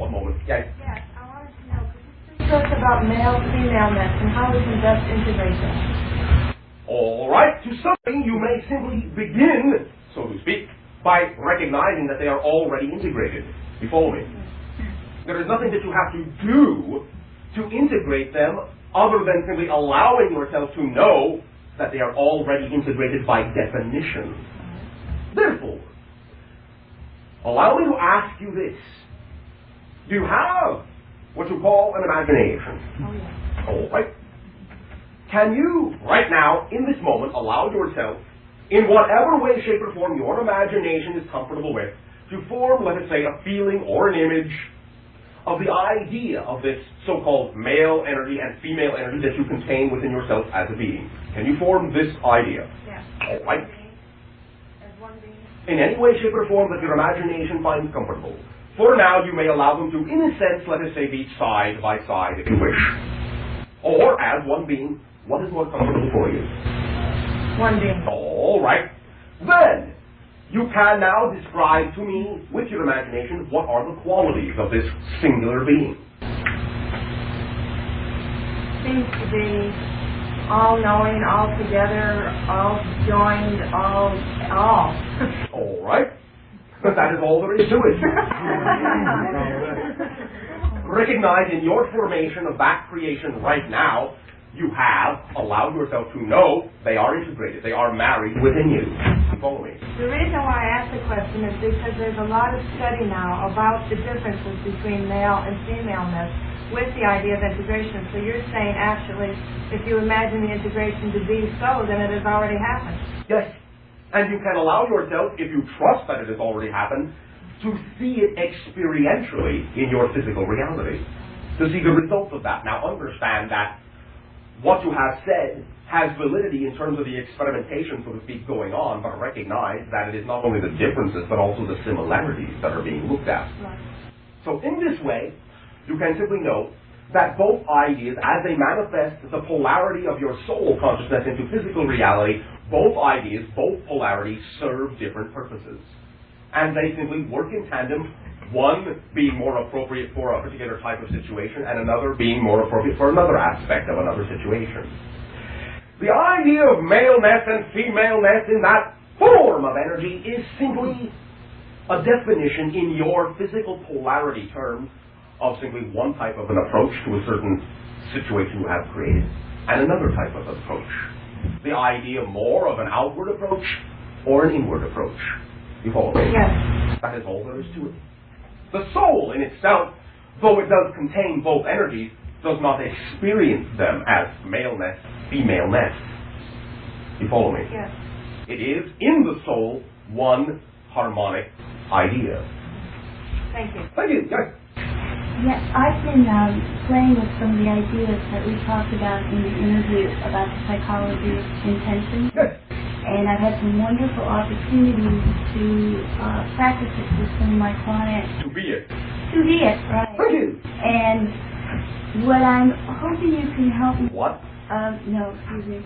One moment. Yes. Yes, I wanted to know, could you speak to us about male-femaleness and how we can best integrate them? All right. To something, you may simply begin, so to speak, by recognizing that they are already integrated. You follow me? There is nothing that you have to do to integrate them other than simply allowing yourself to know that they are already integrated by definition. Therefore, allow me to ask you this. Do you have what you call an imagination? Oh, yes. All right. Can you, right now, in this moment, allow yourself, in whatever way, shape, or form your imagination is comfortable with, to form, let us say, a feeling or an image of the idea of this so-called male energy and female energy that you contain within yourself as a being? Can you form this idea? Yes. All right. As one being. In any way, shape, or form that your imagination finds comfortable. For now, you may allow them to, in a sense, let us say, be side by side, if you wish. Or, as one being, what is more comfortable for you? One being. All right. Then, you can now describe to me, with your imagination, what are the qualities of this singular being. Seems to be all-knowing, all-together, all-joined, all. All right. But that is all there is to it. Recognize in your formation of that creation right now, you have allowed yourself to know they are integrated. They are married within you. Follow me. The reason why I asked the question is because there's a lot of study now about the differences between male and femaleness with the idea of integration. So you're saying, actually, if you imagine the integration to be so, then it has already happened. Yes. And you can allow yourself, if you trust that it has already happened, to see it experientially in your physical reality. To see the results of that. Now understand that what you have said has validity in terms of the experimentation, so to speak, going on, but recognize that it is not only the differences, but also the similarities that are being looked at. Right. So in this way, you can simply know that both ideas, as they manifest the polarity of your soul consciousness into physical reality, both ideas, both polarities serve different purposes. And they simply work in tandem, one being more appropriate for a particular type of situation and another being more appropriate for another aspect of another situation. The idea of maleness and femaleness in that form of energy is simply a definition in your physical polarity terms of simply one type of an approach to a certain situation you have created and another type of approach. The idea more of an outward approach or an inward approach. You follow me? Yes. That is all there is to it. The soul in itself, though it does contain both energies, does not experience them as maleness, femaleness. You follow me? Yes. It is, in the soul, one harmonic idea. Thank you. Thank you. Yes. Yes, I've been playing with some of the ideas that we talked about in the interview about the psychology of intention. Yes. And I've had some wonderful opportunities to practice it with some of my clients. To be it. To be it, right. Thank you. And what I'm hoping you can help me... What? No, excuse me.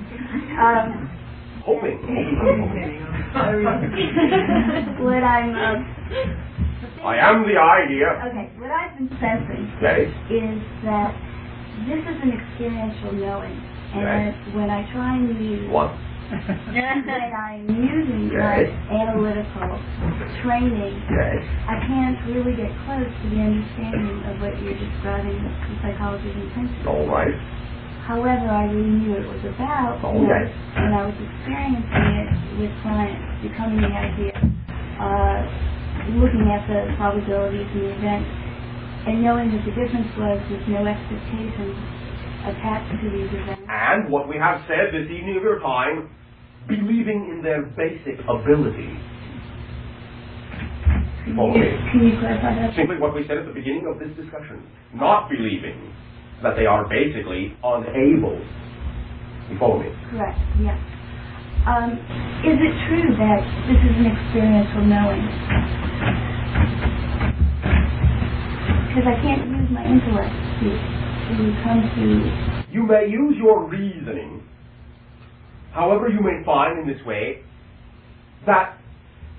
Hoping. What I'm... I am the idea. Okay, what I've been sensing Yes. is that this is an experiential knowing. And when I try and use... What? when I'm using Yes. analytical training, Yes. I can't really get close to the understanding of what you're describing the psychology of intention. All right. However, I really knew it was about, Oh, yes. and I was experiencing it with clients, becoming the idea, looking at the probabilities and the events, and knowing that the difference was with no expectations attached to these events. And what we have said this evening of your time, believing in their basic ability. Can you clarify that? Simply what we said at the beginning of this discussion. Not believing that they are basically unable. You follow me? Correct, yes. Is it true that this is an experiential knowing? Because I can't use my intellect to come to... You may use your reasoning. However, you may find in this way that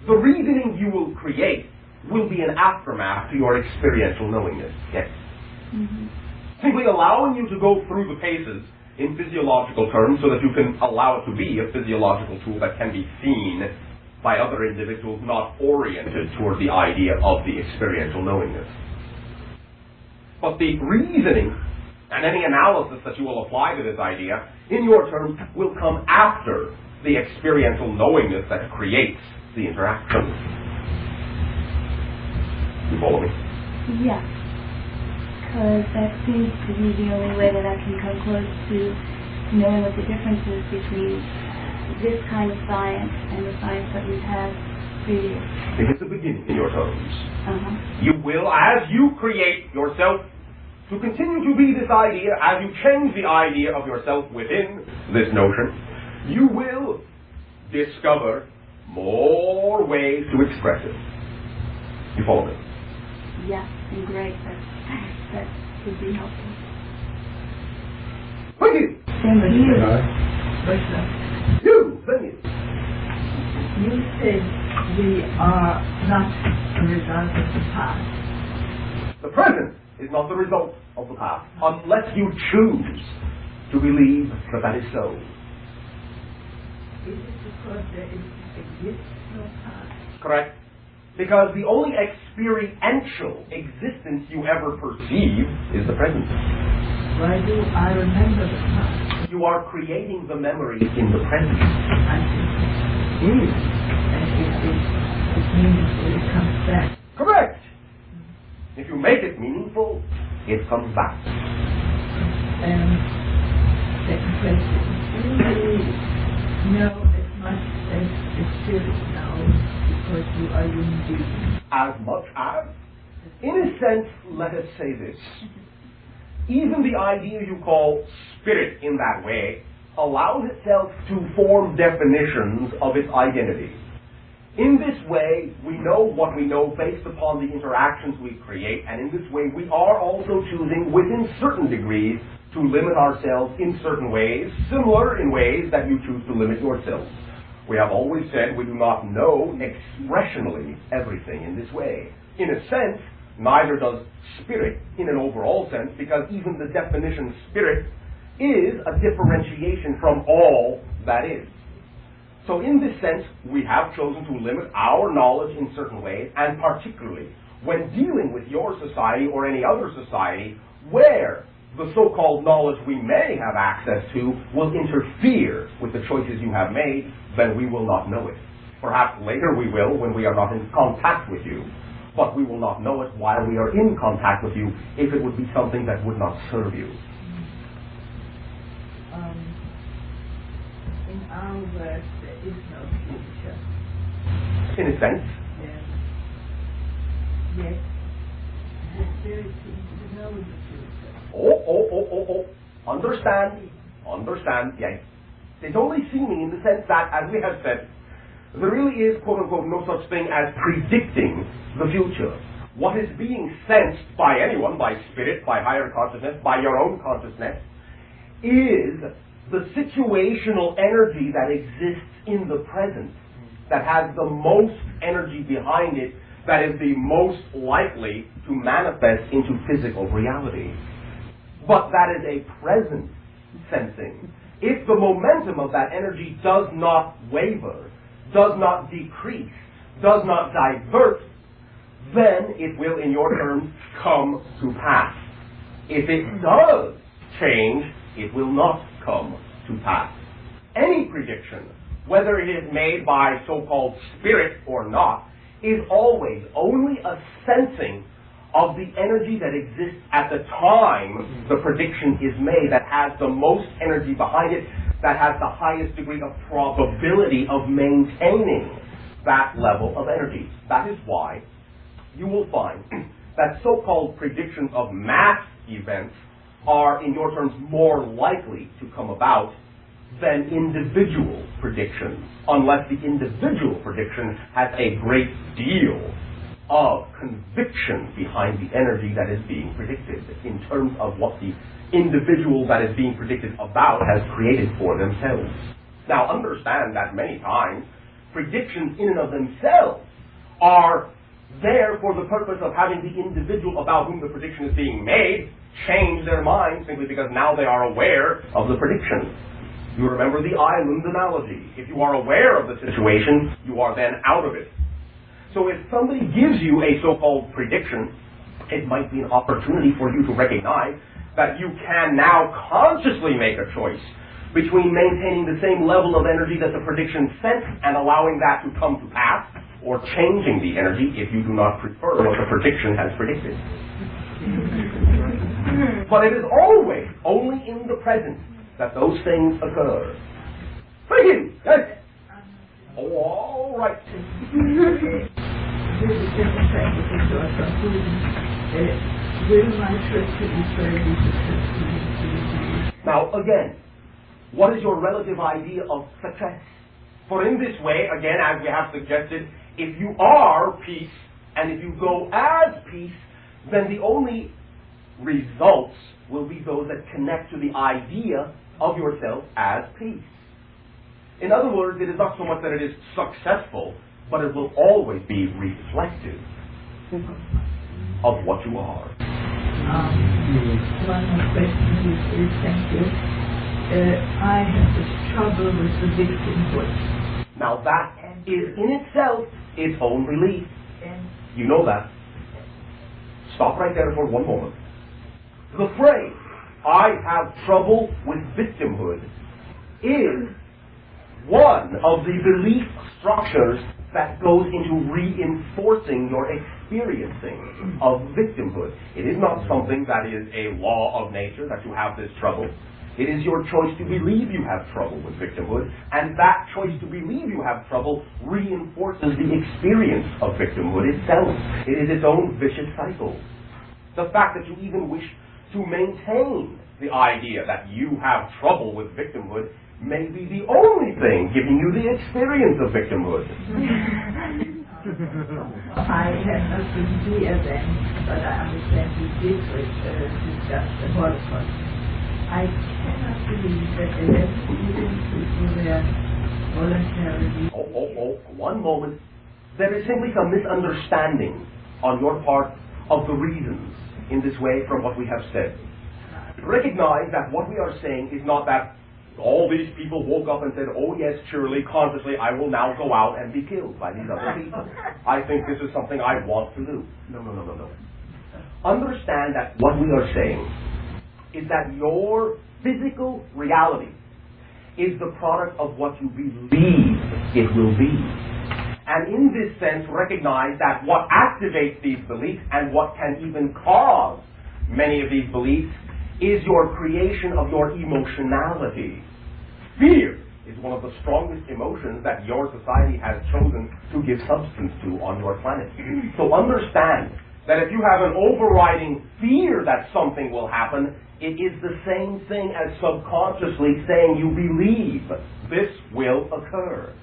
the reasoning you will create will be an aftermath to your experiential knowingness. Yes. Mm-hmm. Simply allowing you to go through the paces in physiological terms so that you can allow it to be a physiological tool that can be seen by other individuals not oriented toward the idea of the experiential knowingness. But the reasoning and any analysis that you will apply to this idea, in your terms, will come after the experiential knowingness that creates the interaction. You follow me? Yeah. Because that seems to be the only way that I can come close to knowing what the difference is between this kind of science and the science that we've had previous. It is the beginning in your terms. Uh-huh. You will, as you create yourself to continue to be this idea, as you change the idea of yourself within this notion, you will discover more ways to express it. You follow me? Yeah, and great. That would be helpful. Thank you. Thank you. You, thank you. You said we are not a result of the past. The present is not the result of the past, unless you choose to believe that that is so. Is it because there exists no past? Correct. Because the only experiential existence you ever perceive is the present. Why do I remember the past? You are creating the memory in the present. I see. And it means that it comes back. Correct. If you make it meaningful, it comes back. And second question, do you know as much as the spirit knows because you are human beings? As much as, in a sense, let us say this. Even the idea you call spirit in that way allows itself to form definitions of its identity. In this way, we know what we know based upon the interactions we create, and in this way we are also choosing within certain degrees to limit ourselves in certain ways, similar in ways that you choose to limit yourself. We have always said we do not know expressionally everything in this way. In a sense, neither does spirit in an overall sense, because even the definition spirit is a differentiation from all that is. So in this sense, we have chosen to limit our knowledge in certain ways, and particularly when dealing with your society or any other society where the so-called knowledge we may have access to will interfere with the choices you have made, then we will not know it. Perhaps later we will when we are not in contact with you, but we will not know it while we are in contact with you if it would be something that would not serve you. In our words, there is no future. In a sense. Yes. The spirit seems to know the future. Understand, yes. It's only seeming in the sense that, as we have said, there really is, quote-unquote, no such thing as predicting the future. What is being sensed by anyone, by spirit, by higher consciousness, by your own consciousness, is the situational energy that exists in the present, that has the most energy behind it, that is the most likely to manifest into physical reality. But that is a present sensing. If the momentum of that energy does not waver, does not decrease, does not divert, then it will, in your terms, come to pass. If it does change, it will not come to pass. Any prediction, whether it is made by so-called spirit or not, is always only a sensing of the energy that exists at the time the prediction is made, that has the most energy behind it, that has the highest degree of probability of maintaining that level of energy. That is why you will find that so-called predictions of mass events are, in your terms, more likely to come about than individual predictions, unless the individual prediction has a great deal of conviction behind the energy that is being predicted, in terms of what the individual that is being predicted about has created for themselves. Now, understand that many times predictions in and of themselves are there for the purpose of having the individual about whom the prediction is being made change their mind simply because now they are aware of the prediction. You remember the island analogy. If you are aware of the situation, you are then out of it. So if somebody gives you a so-called prediction, it might be an opportunity for you to recognize that you can now consciously make a choice between maintaining the same level of energy that the prediction sent and allowing that to come to pass, or changing the energy if you do not prefer what the prediction has predicted. But it is always only in the present that those things occur. Thank you. Yes. Oh, all right. Now, again, what is your relative idea of success? For in this way, again, as we have suggested, if you are peace, and if you go as peace, then the only results will be those that connect to the idea of yourself as peace. In other words, it is not so much that it is successful, but it will always be reflective of what you are. One more question is thank you. I have this trouble with the victimhood. Now that is in itself its own belief. You know that. Stop right there for one moment. The phrase, I have trouble with victimhood, is one of the belief structures that goes into reinforcing your experiencing of victimhood. It is not something that is a law of nature that you have this trouble. It is your choice to believe you have trouble with victimhood, and that choice to believe you have trouble reinforces the experience of victimhood itself. It is its own vicious cycle. The fact that you even wish to maintain the idea that you have trouble with victimhood may be the only thing giving you the experience of victimhood. I have not been here then, but I understand we did discuss the Holocaust. I cannot believe that 11 million people were voluntarily... One moment. There is simply some misunderstanding on your part of the reasons in this way from what we have said. Recognize that what we are saying is not that all these people woke up and said, oh yes, surely, consciously, I will now go out and be killed by these other people. I think this is something I want to do. No. Understand that what we are saying is that your physical reality is the product of what you believe it will be. And in this sense, recognize that what activates these beliefs and what can even cause many of these beliefs is your creation of your emotionality. Fear is one of the strongest emotions that your society has chosen to give substance to on your planet. So understand that if you have an overriding fear that something will happen, it is the same thing as subconsciously saying you believe this will occur.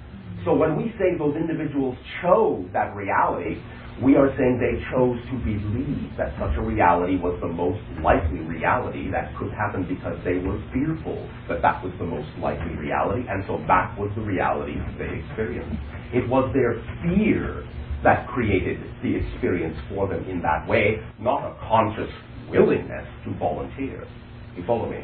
So when we say those individuals chose that reality, we are saying they chose to believe that such a reality was the most likely reality that could happen because they were fearful that that was the most likely reality, and so that was the reality they experienced. It was their fear that created the experience for them in that way, not a conscious willingness to volunteer. You follow me?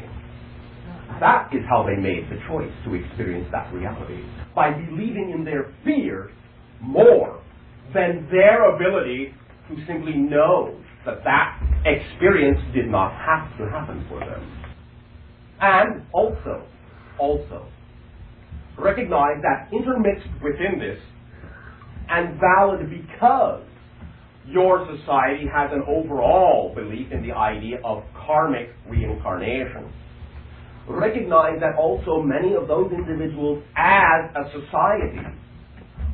That is how they made the choice to experience that reality, by believing in their fear more than their ability to simply know that that experience did not have to happen for them. And also, recognize that intermixed within this, and valid because your society has an overall belief in the idea of karmic reincarnation, recognize that also many of those individuals as a society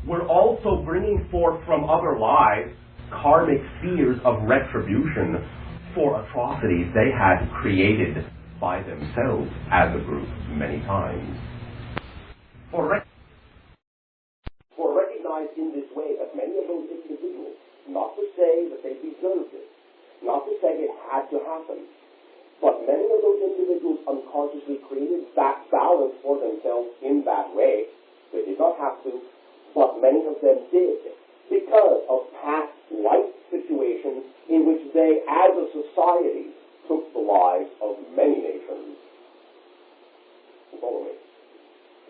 were also bringing forth from other lives karmic fears of retribution for atrocities they had created by themselves as a group many times. For recognized in this way that many of those individuals, not to say that they deserved it, not to say it had to happen, but many of those individuals unconsciously created that balance for themselves in that way. They did not have to, but many of them did, because of past life situations in which they, as a society, took the lives of many nations. Follow me.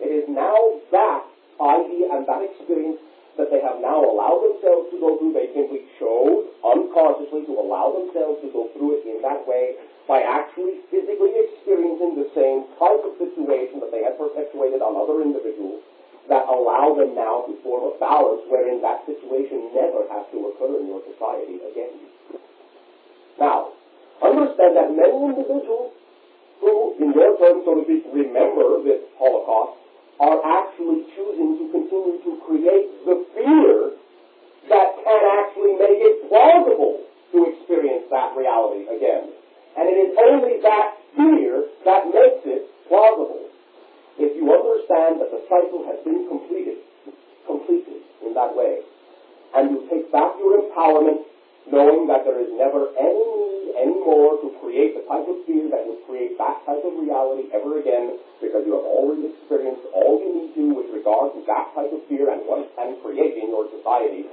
It is now that idea and that experience that they have now allowed themselves to go through. They simply chose unconsciously to allow themselves to go through it in that way by actually physically experiencing the same type of situation that they had perpetuated on other individuals, that allow them now to form a balance wherein that situation never has to occur in your society again. Now, understand that many individuals who, in your terms, so to speak, remember this Holocaust, are actually choosing to continue to create the fear that can actually make it plausible to experience that reality again. And it is only that fear that makes it plausible. If you understand that the cycle has been completed completely in that way, and you take back your empowerment, knowing that there is never any need anymore to create the type of fear that will create that type of reality ever again, because you have already experienced all you need to with regard to that type of fear and what it can create in your society,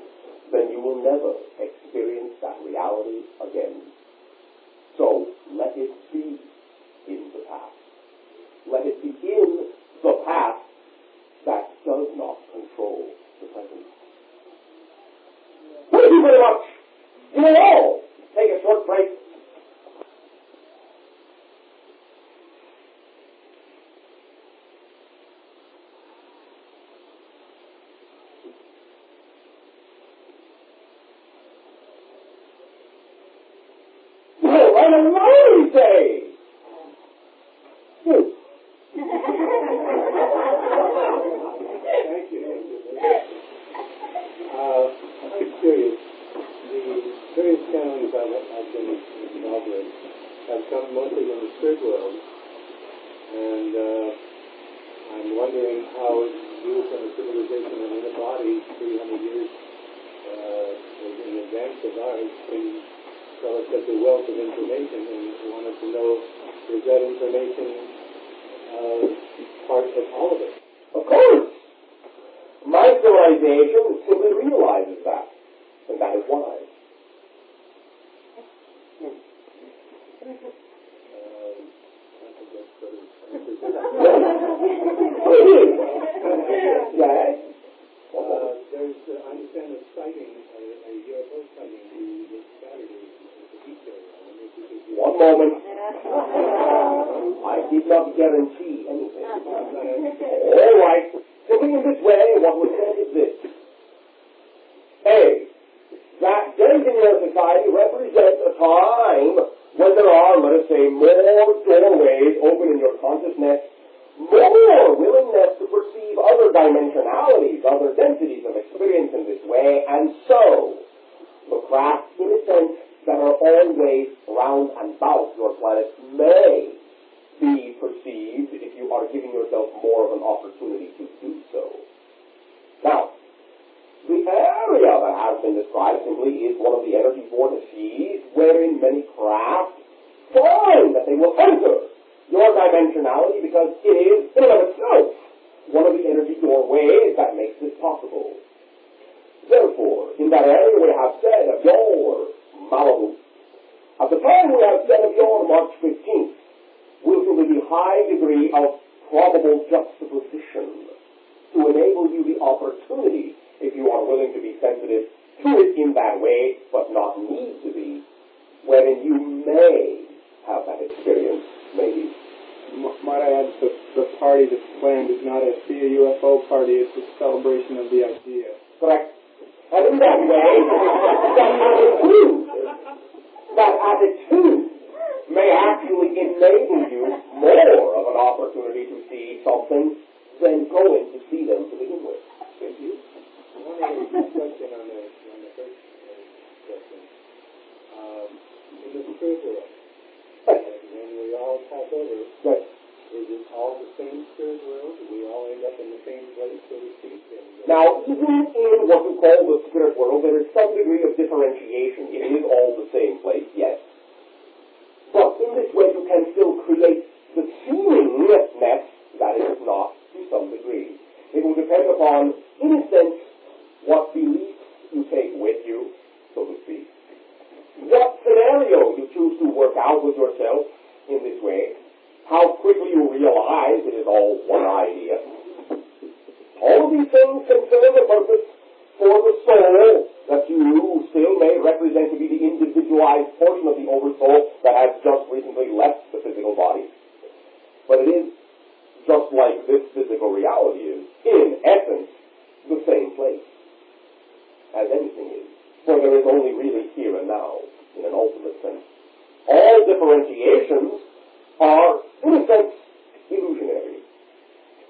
then you will never experience that reality again. So let it be in the past. Let it be in the past that does not control the present. Thank you very much. You will all take a short break. Well, what a lovely day! Yes. Thank you. I'm curious. The various channelings I've been involved with have come mostly in the spirit world, and I'm wondering how you, from a civilization and in a body 300 years in advance of ours, can tell us such a wealth of information, and wanted to know, is that information part of all of it? Of course! My civilization simply realizes that, and that is why. Yes. I understand a sighting, a UFO sighting this Saturday at the beach area. One moment. I did not guarantee anything. All right. Looking in this way, what was said is this. A, that days in your society represents a time when there are, let us say, more doorways open in your consciousness, more willingness to perceive other dimensionalities, other densities of experience in this way, and so the craft in itself sense, that are always round and about your planet may be perceived if you are giving yourself more of an opportunity to do so. Now, the area that has been described simply is one of the energy vortices wherein many craft find that they will enter your dimensionality because it is, in and of itself, one of the energy doorways that makes this possible. Therefore, in that area we have said of your Malibu, at the time we have said of your March 15th, will simply be high degree of probable juxtaposition to enable you the opportunity, if you are willing to be sensitive to it in that way, but not need to be, wherein you may have that experience, maybe. Might I add, the party that's planned is not a UFO party, it's a celebration of the idea. Correct. And in that way, that attitude may actually enable you more of an opportunity to see something than going to see them to begin with. Thank you. One other question on the first question. In the spirit world, when we all pass over, Yes. is it all the same spirit world? Do we all end up in the same place, so to speak? Now, even in what we call the spirit world, there is some degree of differentiation. It is all the same place, yes. But in this way, you can still create the seemingness that it is not to some degree. It will depend upon, in a sense, what beliefs you take with you, so to speak. What scenario you choose to work out with yourself in this way. How quickly you realize it is all one idea. All of these things can serve a purpose for the soul that you still may represent to be the individualized portion of the oversoul that has just recently left the physical body. But it is just like this physical reality is, in essence, the same place as anything is. For there is only really here and now, in an ultimate sense. All differentiations are, in a sense, illusionary.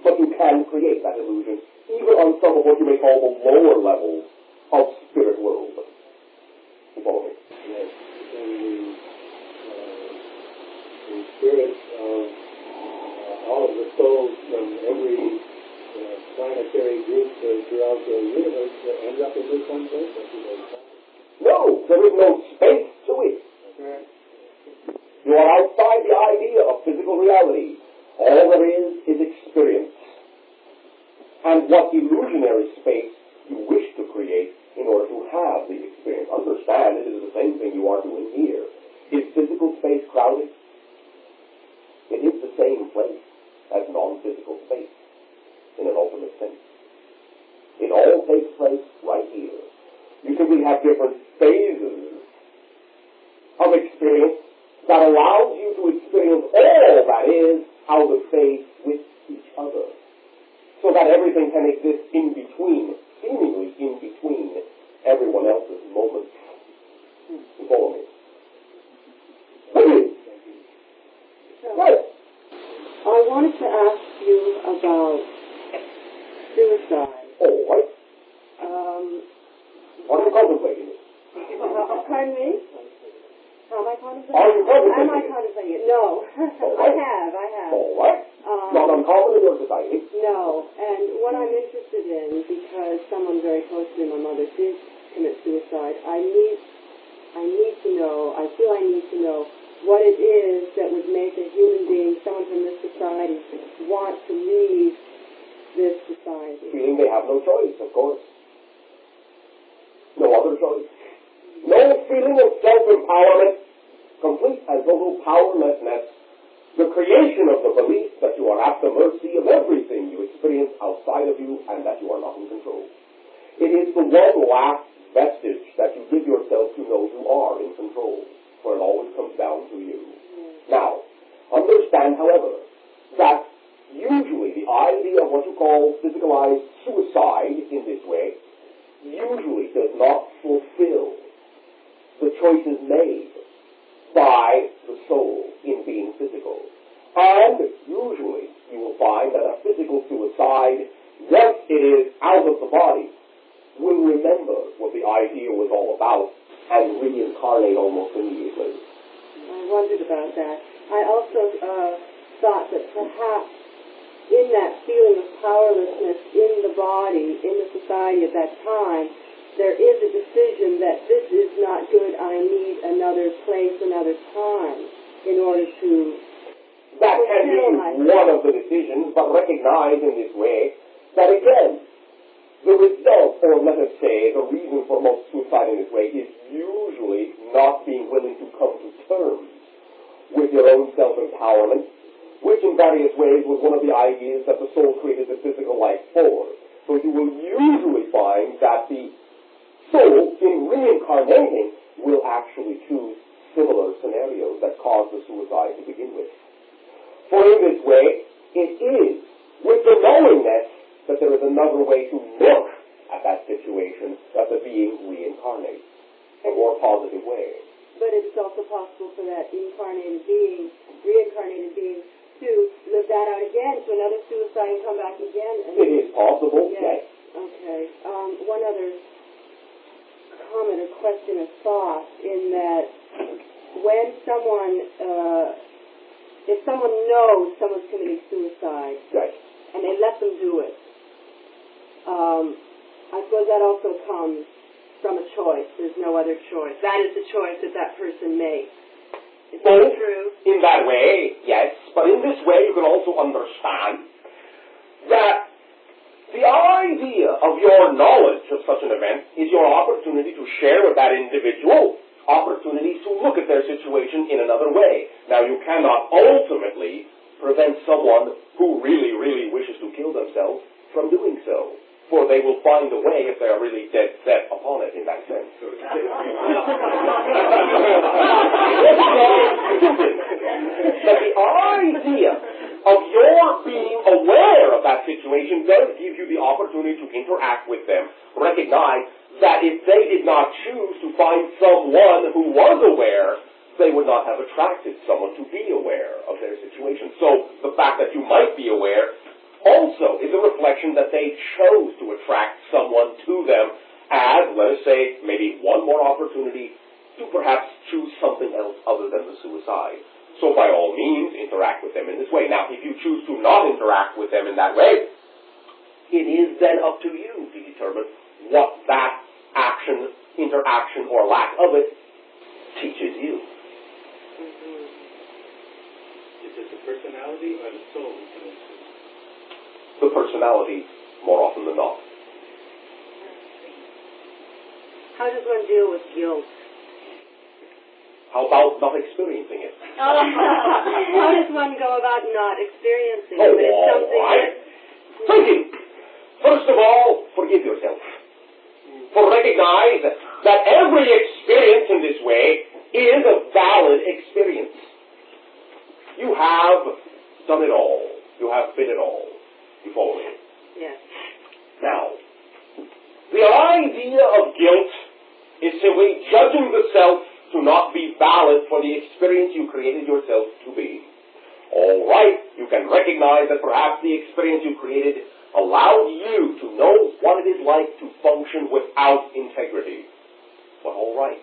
But you can create that illusion, even on some of what you may call the lower levels of spirit world. You follow me? Yes. In the spirit of all of the souls from every planetary group throughout the universe that ends up in this one place? No, there is no space to it. You are outside the idea of physical reality. All there is experience. And what illusionary space you wish to create in order to have the experience. Understand, it is the same thing you are doing here. Is physical space crowded? It is the same place as non-physical space, in an ultimate sense. It all takes place right here. You simply have different phases of experience that allows you to experience all that is out of phase with each other. So that everything can exist in between, seemingly in between everyone else's moments. You follow me? Yes. I wanted to ask you about suicide. Oh, what? Are you contemplating it? Pardon me? How am I contemplating? Are you contemplating Am I it? contemplating it? No. I have. All right. Not uncommon in your society. No. And what I'm interested in, because someone very close to me, my mother, did commit suicide, I need to know, I feel I need to know what it is that would make a human being, someone from this society, want to leave this society. Feeling they have no choice, of course. No other choice. No feeling of self-empowerment, complete and total powerlessness, the creation of the belief that you are at the mercy of everything you experience outside of you and that you are not in control. It is the one last vestige that you give yourself to know you are in control, for it always comes down to you. Now, understand, however, that usually the idea of what you call physicalized suicide in this way usually does not fulfill the choices made by the soul in being physical. And usually you will find that a physical suicide, once it is out of the body, will remember what the idea was all about and reincarnate almost immediately. I wondered about that. I also thought that perhaps in that feeling of powerlessness in the body, in the society at that time, there is a decision that this is not good, I need another place, another time, in order to that can be one of the decisions, but recognize in this way that, again, the result, or let us say, the reason for most suicide in this way is usually not being willing to come to terms with your own self-empowerment, which in various ways was one of the ideas that the soul created the physical life for. So you will usually find that the soul, in reincarnating, will actually choose similar scenarios that cause the suicide to begin with. For in this way, it is with the knowingness that there is another way to look at that situation that the being reincarnates in a more positive way. But it's also possible for that reincarnated being, to live that out again, to another suicide and come back again. And it is possible, yes. Okay. One other comment or question or thought in that when someone, if someone knows someone's committing suicide, right, and they let them do it, I suppose that also comes from a choice. There's no other choice. That is the choice that person makes. Is that true? In that way, yes. But in this way, you can also understand that the idea of your knowledge of such an event is your opportunity to share with that individual opportunities to look at their situation in another way. Now, you cannot ultimately prevent someone who really, really wishes to kill themselves from doing so. For they will find a way if they are really dead set upon it in that sense. But the idea of your being aware of that situation does give you the opportunity to interact with them. Recognize that if they did not choose to find someone who was aware, they would not have attracted someone to be aware of their situation. So the fact that you might be aware also is a reflection that they chose to attract someone to them as, let us say, maybe one more opportunity to perhaps choose something else other than the suicide. So by all means, interact with them in this way. Now, if you choose to not interact with them in that way, it is then up to you to determine what that action, interaction, or lack of it teaches you. Is it the personality or the soul? The personality, more often than not. How does one deal with guilt? How about not experiencing it? How does one go about not experiencing it? Oh, all right. Thinking. First of all, forgive yourself. For recognize that every experience in this way is a valid experience. You have done it all. You have been it all. You follow me? Yes. Now, the idea of guilt is simply judging the self to not be valid for the experience you created yourself to be. All right, you can recognize that perhaps the experience you created allowed you to know what it is like to function without integrity. But all right,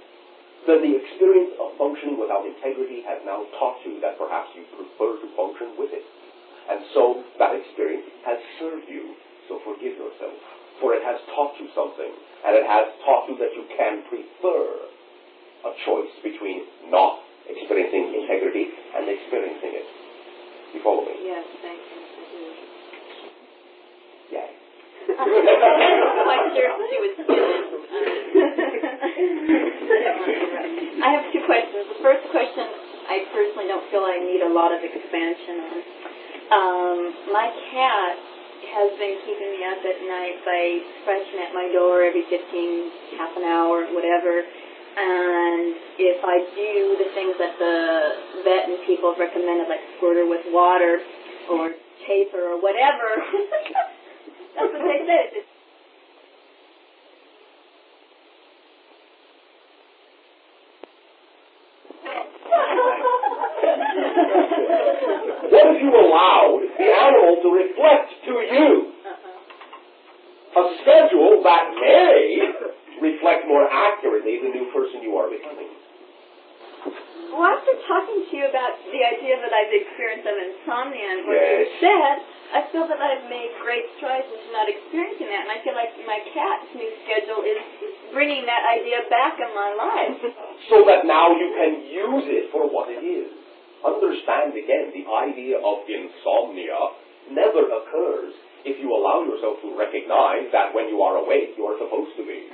then the experience of functioning without integrity has now taught you that perhaps you prefer to function with it. And so that experience has served you. So forgive yourself, for it has taught you something, and it has taught you that you can prefer a choice between not experiencing integrity and experiencing it. You follow me? Yes, thank you. Yes. My curiosity was I have two questions. The first question, I personally don't feel I need a lot of expansion on. My cat has been keeping me up at night by scratching at my door every 15, half an hour, whatever. And if I do the things that the vet and people have recommended, like squirt her with water or tape her or whatever, that's what they said. What if you allowed the animal to reflect to you a schedule that may reflect more accurately be the new person you are becoming? Well, after talking to you about the idea that I've experienced of insomnia and what Yes. you said, I feel that I've made great strides into not experiencing that, and I feel like my cat's new schedule is bringing that idea back in my life. So that now you can use it for what it is. Understand again, the idea of insomnia never occurs if you allow yourself to recognize that when you are awake, you are supposed to be.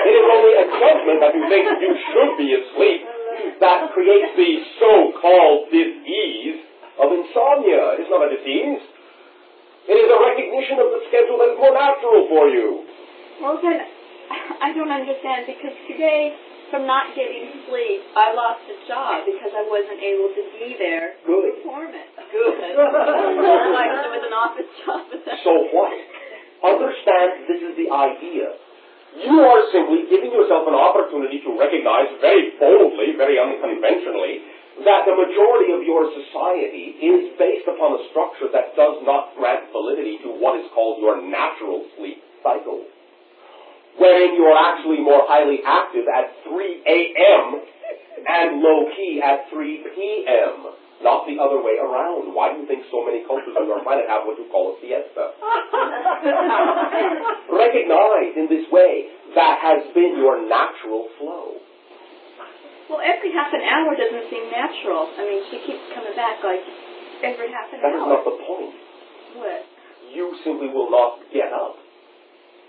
It is only a judgment that you think you should be asleep that creates the so-called dis-ease of insomnia. It is not a disease. It is a recognition of the schedule that is more natural for you. Well, then, I don't understand, because today, from not getting sleep, I lost a job because I wasn't able to be there to Good. perform it. Good. Like it was an office job. So what? Understand this is the idea. You are simply giving yourself an opportunity to recognize very boldly, very unconventionally, that the majority of your society is based upon a structure that does not grant validity to what is called your natural sleep cycle, wherein you're actually more highly active at 3 a.m. and low-key at 3 p.m., not the other way around. Why do you think so many cultures on your planet have what you call a siesta? Recognize in this way that has been your natural flow. Well, every half an hour doesn't seem natural. I mean, she keeps coming back like every half an That is hour. not the point. What? You simply will not get up.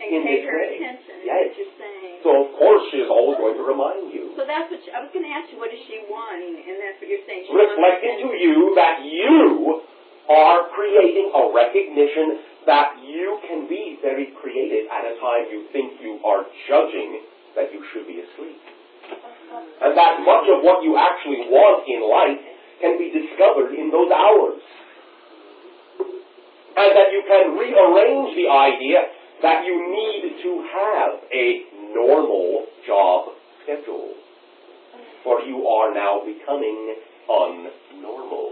And In pay this her way. attention, is Yes. what you're saying. So of course she is always going to remind you. So that's what I was going to ask you, what is she wanting? And that's what you're saying. She wants Reflecting to attention. you that you are creating a recognition that you can be very creative at a time you think you are judging that you should be asleep. And that much of what you actually want in life can be discovered in those hours. And that you can rearrange the idea that you need to have a normal job schedule. For you are now becoming unnormal.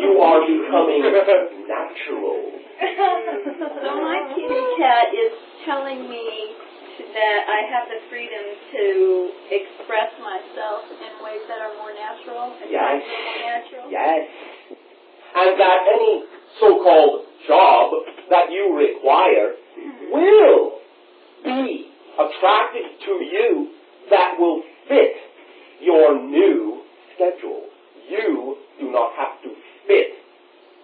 You are becoming natural. So my kitty cat is telling me that I have the freedom to express myself in ways that are more natural and Yes. more natural. Yes. And that any so-called job that you require will be attracted to you that will fit your new schedule. You do not have to fit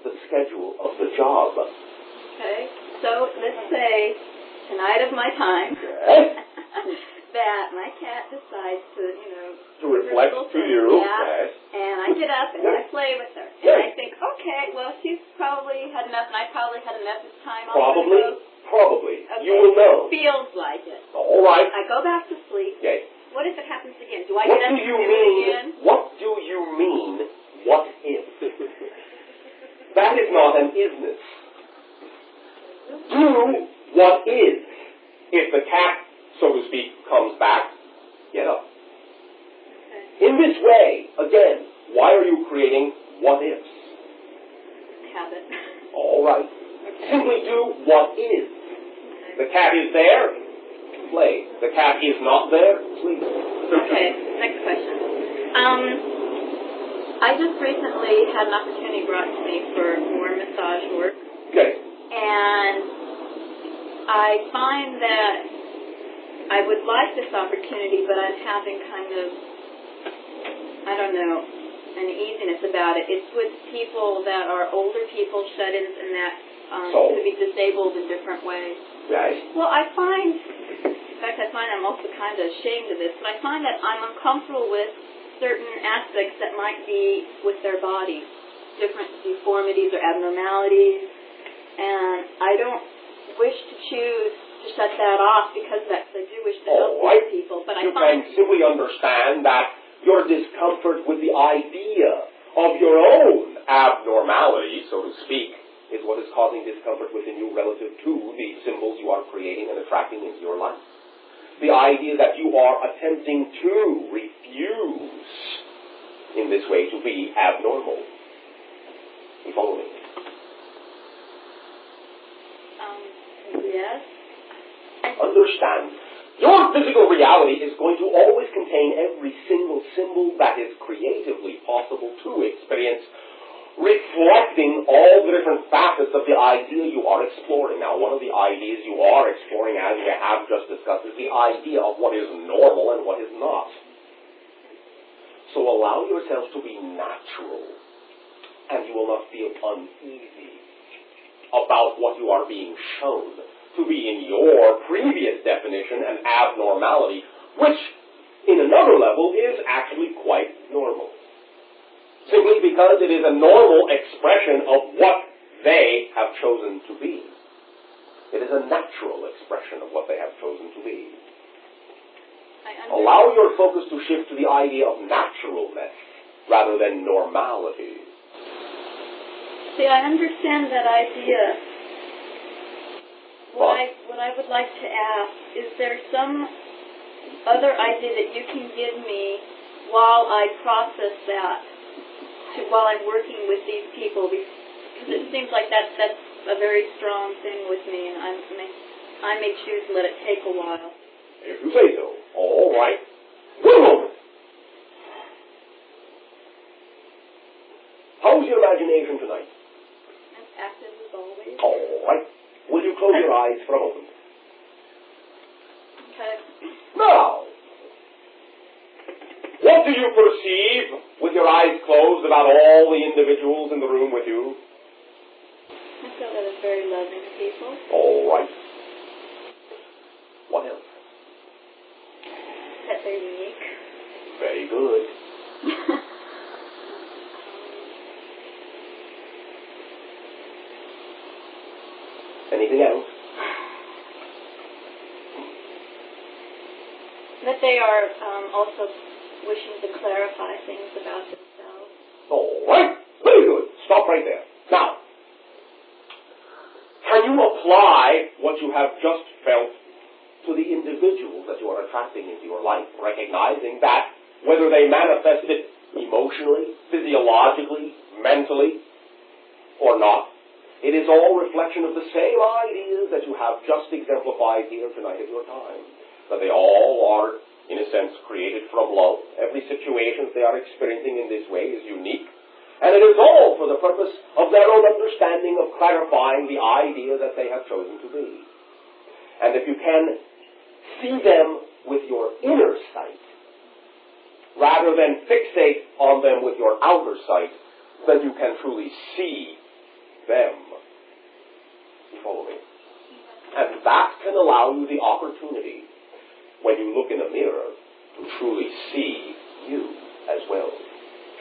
the schedule of the job. Okay, so let's say tonight of my time Yes. that my cat decides to, To reflect to you. yeah, Yes. and I get up and Yes. I play with her. And Yes. I think, okay, well, she's probably had enough, and I probably had enough this time. Probably. Okay. You will know. Feels like it. All right. I go back to sleep. Yes. What if it happens again? Do I What get up do and you do it mean? again? What do you mean? What if? That is not an isness. Do what is. If the cat, so to speak, comes back, get up. Okay. In this way, again, why are you creating what ifs? Habit. All right. Okay. Simply do what is. The cat is there, play. The cat is not there, sleep. Okay, next question. I just recently had an opportunity brought to me for more massage work, Okay. and I find that I would like this opportunity, but I'm having kind of, I don't know, an easiness about it. It's with people that are older people, shut-ins, and that So? could be disabled in different ways. Right. Well, I find I'm also kind of ashamed of this, but I find that I'm uncomfortable with certain aspects that might be with their bodies, different deformities or abnormalities, and I don't wish to choose to shut that off because of that, because I do wish to help All right. these people, but You I find... can simply understand that your discomfort with the idea of your own abnormality, so to speak, is what is causing discomfort within you relative to the symbols you are creating and attracting into your life. The idea that you are attempting to refuse in this way to be abnormal. You follow me? Yes. understand, your physical reality is going to always contain every single symbol that is creatively possible to experience, reflecting all the different facets of the idea you are exploring. Now, one of the ideas you are exploring, as we have just discussed, is the idea of what is normal and what is not. So allow yourself to be natural, and you will not feel uneasy about what you are being shown to be, in your previous definition, an abnormality, which, in another level, is actually quite normal. Simply because it is a normal expression of what they have chosen to be. It is a natural expression of what they have chosen to be. Allow your focus to shift to the idea of naturalness rather than normality. See, I understand that idea. What I would like to ask, is there some other idea that you can give me while I process that, while I'm working with these people? Because it seems like that's a very strong thing with me, and I may choose to let it take a while. If you say so. All right. 1 moment. How's your imagination tonight? As active as always. All right. Will you close your eyes for a moment? Okay. Now, what do you perceive with your eyes closed about all the individuals in the room with you? I feel that it's very loving people. All right. What else? That they're unique. Very good. Anything else? That they are also wishing to clarify things about themselves. All right. Very good. Stop right there. Now, can you apply what you have just felt to the individuals that you are attracting into your life, recognizing that whether they manifest it emotionally, physiologically, mentally, or not, it is all reflection of the same ideas that you have just exemplified here tonight at your time. That they all are, in a sense, created from love. Every situation they are experiencing in this way is unique. And it is all for the purpose of their own understanding of clarifying the idea that they have chosen to be. And if you can see them with your inner sight, rather than fixate on them with your outer sight, then you can truly see them. You follow me? And that can allow you the opportunity, when you look in a mirror, to truly see you as well,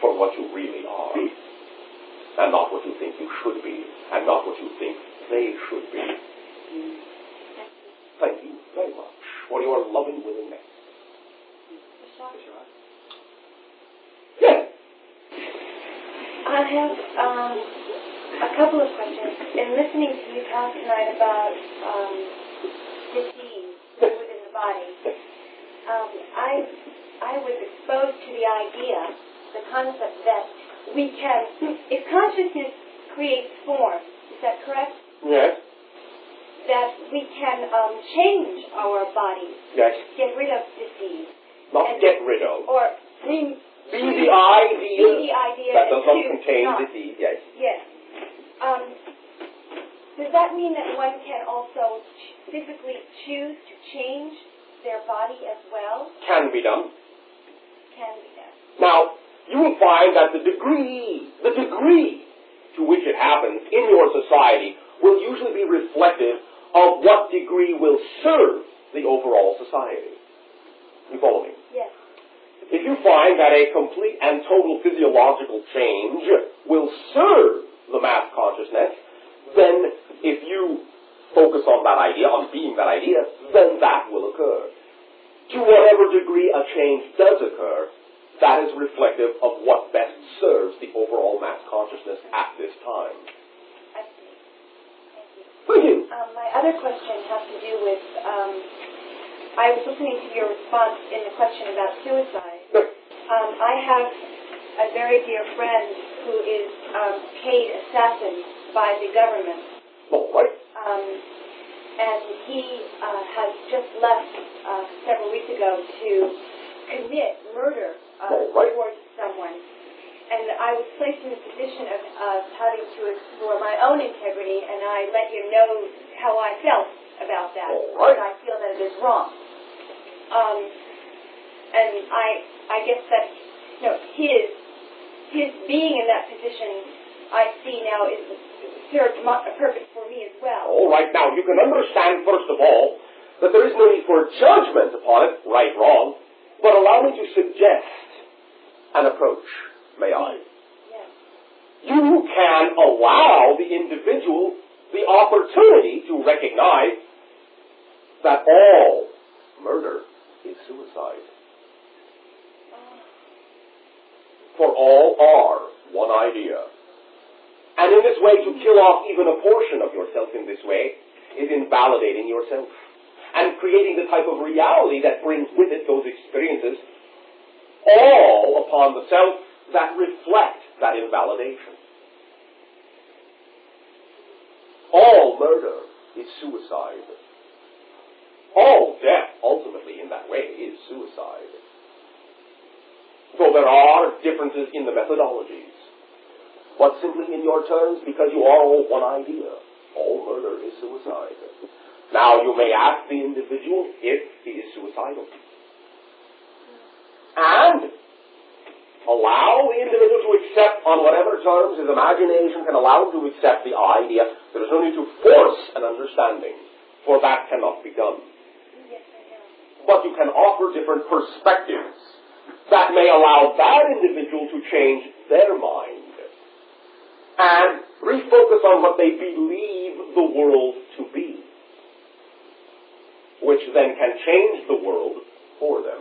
for what you really are, and not what you think you should be, and not what you think they should be. Thank you very much for your loving willingness. Yes. I have a couple of questions. In listening to you talk tonight about disease within the body, I was exposed to the idea, the concept that we can, if consciousness creates form, is that correct? Yes. That we can change our bodies. Yes. Get rid of disease. Not get rid of. Or bring... Be the idea that does not contain not. disease. Yes. Yes. Does that mean that one can also physically choose to change their body as well? Can be done. Can be done. Now, you will find that the degree to which it happens in your society will usually be reflective of what degree will serve the overall society. You follow me? Yes. If you find that a complete and total physiological change will serve the mass consciousness, then if you focus on that idea, on being that idea, then that will occur. To whatever degree a change does occur, that is reflective of what best serves the overall mass consciousness at this time. I see. Thank you. My other question has to do with, I was listening to your response in the question about suicide. I have a very dear friend who is paid assassin by the government. All right. and he has just left several weeks ago to commit murder towards someone. And I was placed in the position of having to explore my own integrity, and I let him know how I felt about that, because I feel that it is wrong. And I guess that, you know, his being in that position, I see now, serves a purpose for me as well. All right, now, you can understand, first of all, that there is no need for judgment upon it, right, wrong, but allow me to suggest an approach, may I? Yes. You can allow the individual the opportunity to recognize that all murder is suicide. For all are one idea. And in this way, to kill off even a portion of yourself in this way is invalidating yourself and creating the type of reality that brings with it those experiences, all upon the self that reflect that invalidation. All murder is suicide. All death, ultimately, in that way, is suicide. So there are differences in the methodologies. But simply in your terms, because you are all one idea, all murder is suicide. Now, you may ask the individual if he is suicidal. And allow the individual to accept, on whatever terms his imagination can allow him to accept the idea. There is no need to force an understanding, for that cannot be done. Yes, I know. But you can offer different perspectives that may allow that individual to change their mind and refocus on what they believe the world to be, which then can change the world for them.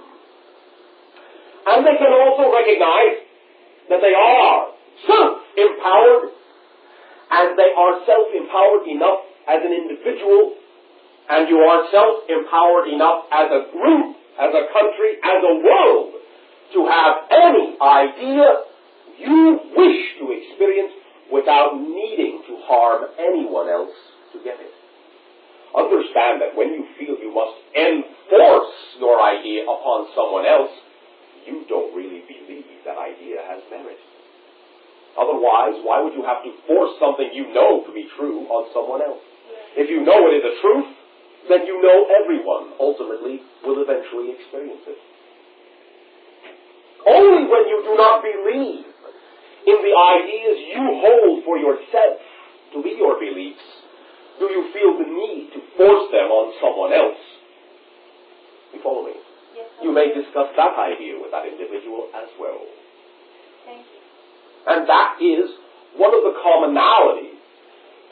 And they can also recognize that they are self-empowered, and they are self-empowered enough as an individual, and you are self-empowered enough as a group, as a country, as a world, to have any idea you wish to experience without needing to harm anyone else to get it. Understand that when you feel you must enforce your idea upon someone else, you don't really believe that idea has merit. Otherwise, why would you have to force something you know to be true on someone else? If you know it is a truth, then you know everyone ultimately will eventually experience it. Only when you do not believe in the ideas you hold for yourself to be your beliefs do you feel the need to force them on someone else. You follow me? Yes, you may discuss that idea with that individual as well. Thank you. And that is one of the commonalities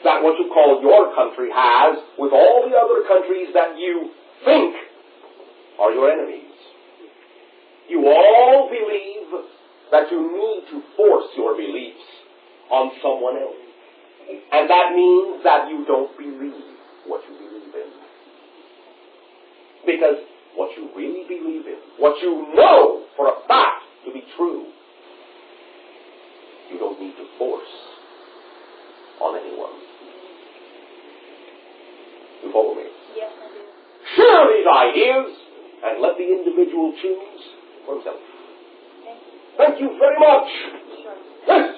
that what you call your country has with all the other countries that you think are your enemies. You all believe that you need to force your beliefs on someone else. And that means that you don't believe what you believe in. Because what you really believe in, what you know for a fact to be true, you don't need to force on anyone. You follow me? Yes, I do. Share these ideas and let the individual choose for himself. Thank you very much. Sure. Yes.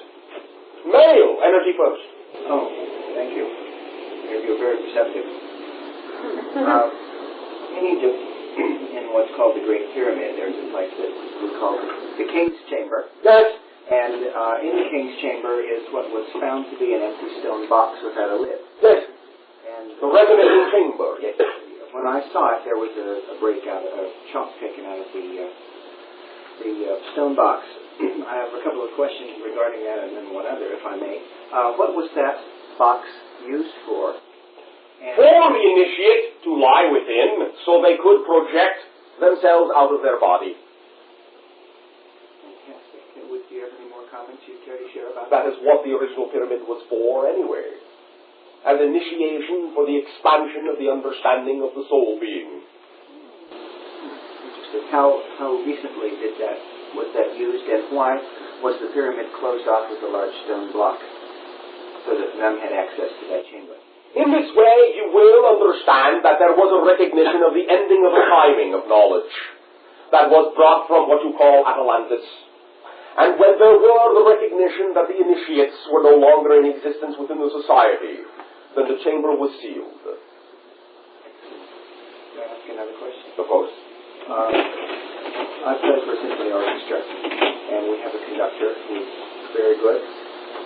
Male, energy first. Oh, thank you. You're very receptive. In Egypt, in what's called the Great Pyramid, there's a place that was called the King's Chamber. Yes. And in the King's Chamber is what was found to be an empty stone box without a lid. Yes. And the resonating chamber. Yes. When I saw it, there was a breakout, a chunk taken out of the stone box. I have a couple of questions regarding that, and then one other, if I may. What was that box used for? And for the initiate to lie within, so they could project themselves out of their body. Fantastic. Would you have any more comments you'd care to share about that? That is what the original pyramid was for anyway. As initiation for the expansion of the understanding of the soul being. Interesting. How recently was that used, and why was the pyramid closed off with a large stone block so that none had access to that chamber? In this way, you will understand there was a recognition of the ending of the timing of knowledge that was brought from what you call Atlantis. And when there were the recognition that the initiates were no longer in existence within the society, then the chamber was sealed. Can I ask you another question? Of course. I play for a symphony orchestra, and we have a conductor who's very good,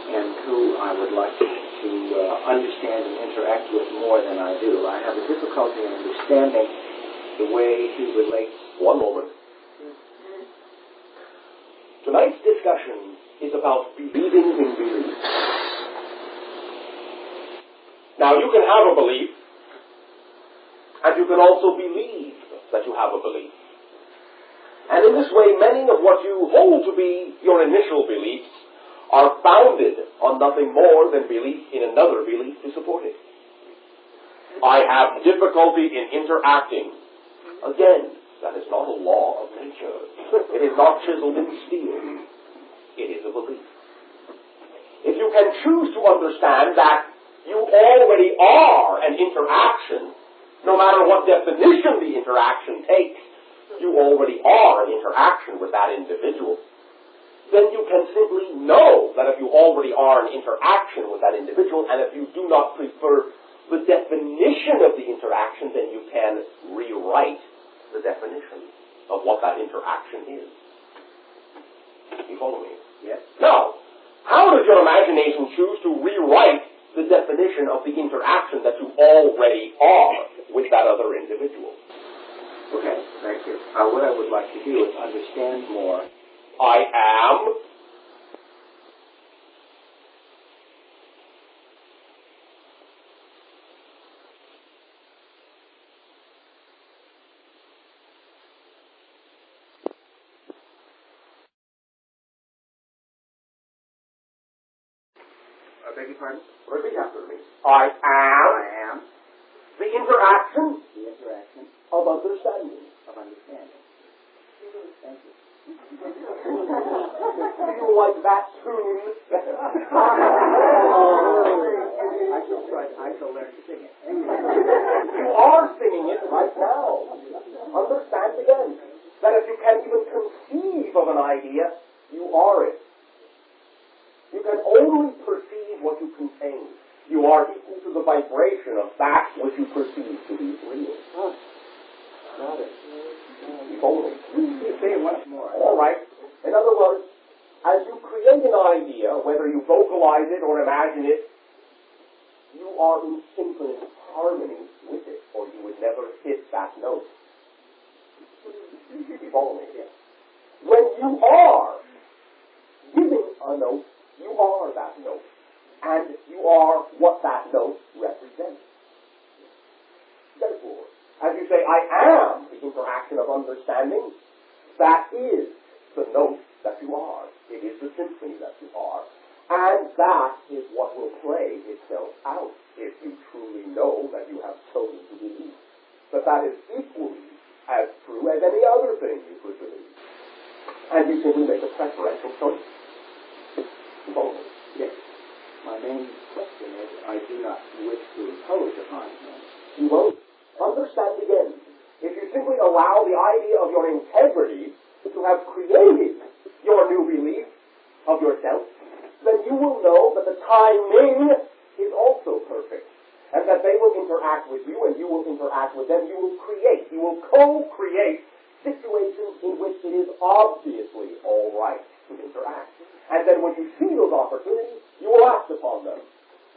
and who I would like to understand and interact with more than I do. I have a difficulty in understanding the way he relates. One moment. Tonight's discussion is about believing in beliefs. Now, you can have a belief, and you can also believe that you have a belief. And in this way, many of what you hold to be your initial beliefs are founded on nothing more than belief in another belief to support it. I have difficulty in interacting. Again, that is not a law of nature. It is not chiseled in steel. It is a belief. If you can choose to understand that you already are an interaction, no matter what definition the interaction takes, you already are an interaction with that individual, then you can simply know that if you already are an interaction with that individual, and if you do not prefer the definition of the interaction, then you can rewrite the definition of what that interaction is. You follow me? Yes. Now, how does your imagination choose to rewrite the definition of the interaction that you already are with that other individual? Okay, thank you. What I would like to do is understand more. I am. I beg your pardon? Repeat after me. I am. The interaction. The interaction. Of understanding. Of understanding. Thank you. Do you like that tune? I shall learn to sing it. You are singing it right now. Understand again that if you can even conceive of an idea, you are it. You can only perceive what you contain. You are equal to the vibration of that which you perceive to be real. Got it. Totally. Say it once more. All right. In other words, as you create an idea, whether you vocalize it or imagine it, you are in infinite harmony with it, or you would never hit that note. You follow me? When you are giving a note, you are that note. And you are what that note represents. Therefore, as you say, I am the interaction of understanding, that is the note that you are. It is the symphony that you are. And that is what will play itself out if you truly know that you have chosen to believe. But that is equally as true as any other thing you could believe. And you simply make a preferential choice. Yes. My main question is, I do not wish to impose upon him. You won't. Understand again. If you simply allow the idea of your integrity to have created your new belief of yourself, then you will know that the timing is also perfect. And that they will interact with you and you will interact with them. You will co-create situations in which it is obviously all right to interact. And then when you see those opportunities, you will act upon them,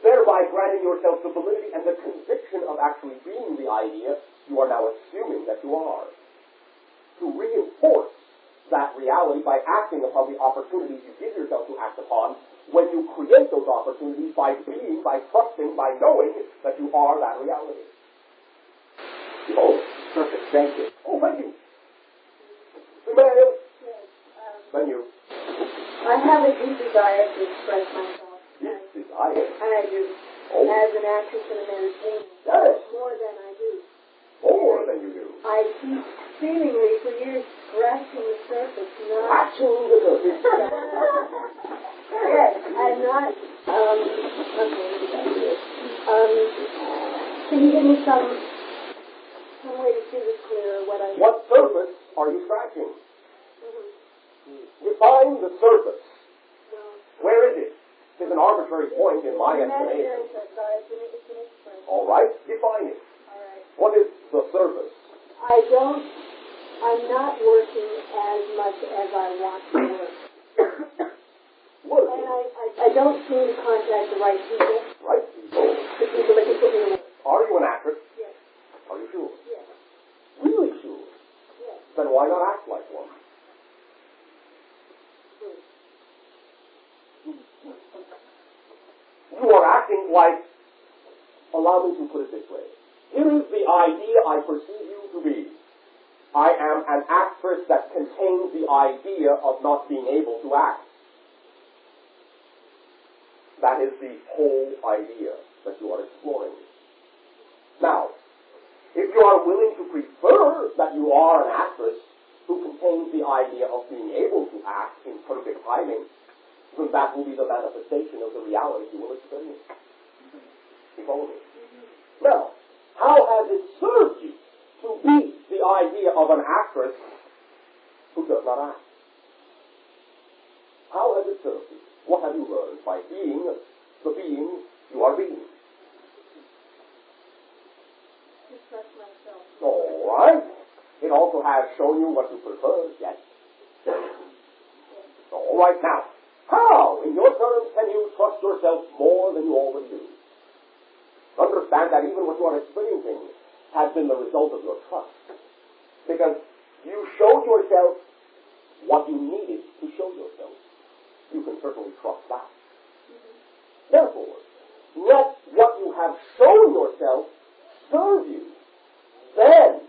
thereby granting yourself the validity and the conviction of actually being the idea you are now assuming that you are. To reinforce that reality by acting upon the opportunities you give yourself to act upon, when you create those opportunities by being, by trusting, by knowing that you are that reality. Oh, perfect. Thank you. Oh, thank you. Yes, thank you. I have a deep desire to express myself. Desire? And I do. Oh. As an actress and an entertainer. Yes. More than I do. More than you do. I keep seemingly for years scratching the surface. Scratching the surface. Yes, I'm not, can you give me some some way to see this clearer, What surface are you scratching? Define the surface. Where is it? It's an arbitrary point in my estimation. All right, define it. What is the surface? I'm not working as much as I want to work. And I don't seem to contact the right people. Right people? The people that can put me to work. Are you an actress? Yes. Are you sure? Yes. Really sure? Yes. Then why not act like one? You are acting like, allow me to put it this way. Here is the idea I perceive you to be. I am an actress that contains the idea of not being able to act. That is the whole idea that you are exploring. Now, if you are willing to prefer that you are an actress who contains the idea of being able to act in perfect timing, then that will be the manifestation of the reality you will experience. You follow me? Now, how has it served you to be the idea of an actress who does not act? How has it served you? What have you learned by being the being you are being? To trust myself. All right. It also has shown you what you prefer, yes? All right, now, how, in your terms, can you trust yourself more than you already do? Understand that even what you are experiencing has been the result of your trust. Because you showed yourself what you needed to show yourself. You can certainly trust that. Therefore, let what you have shown yourself serve you. Then,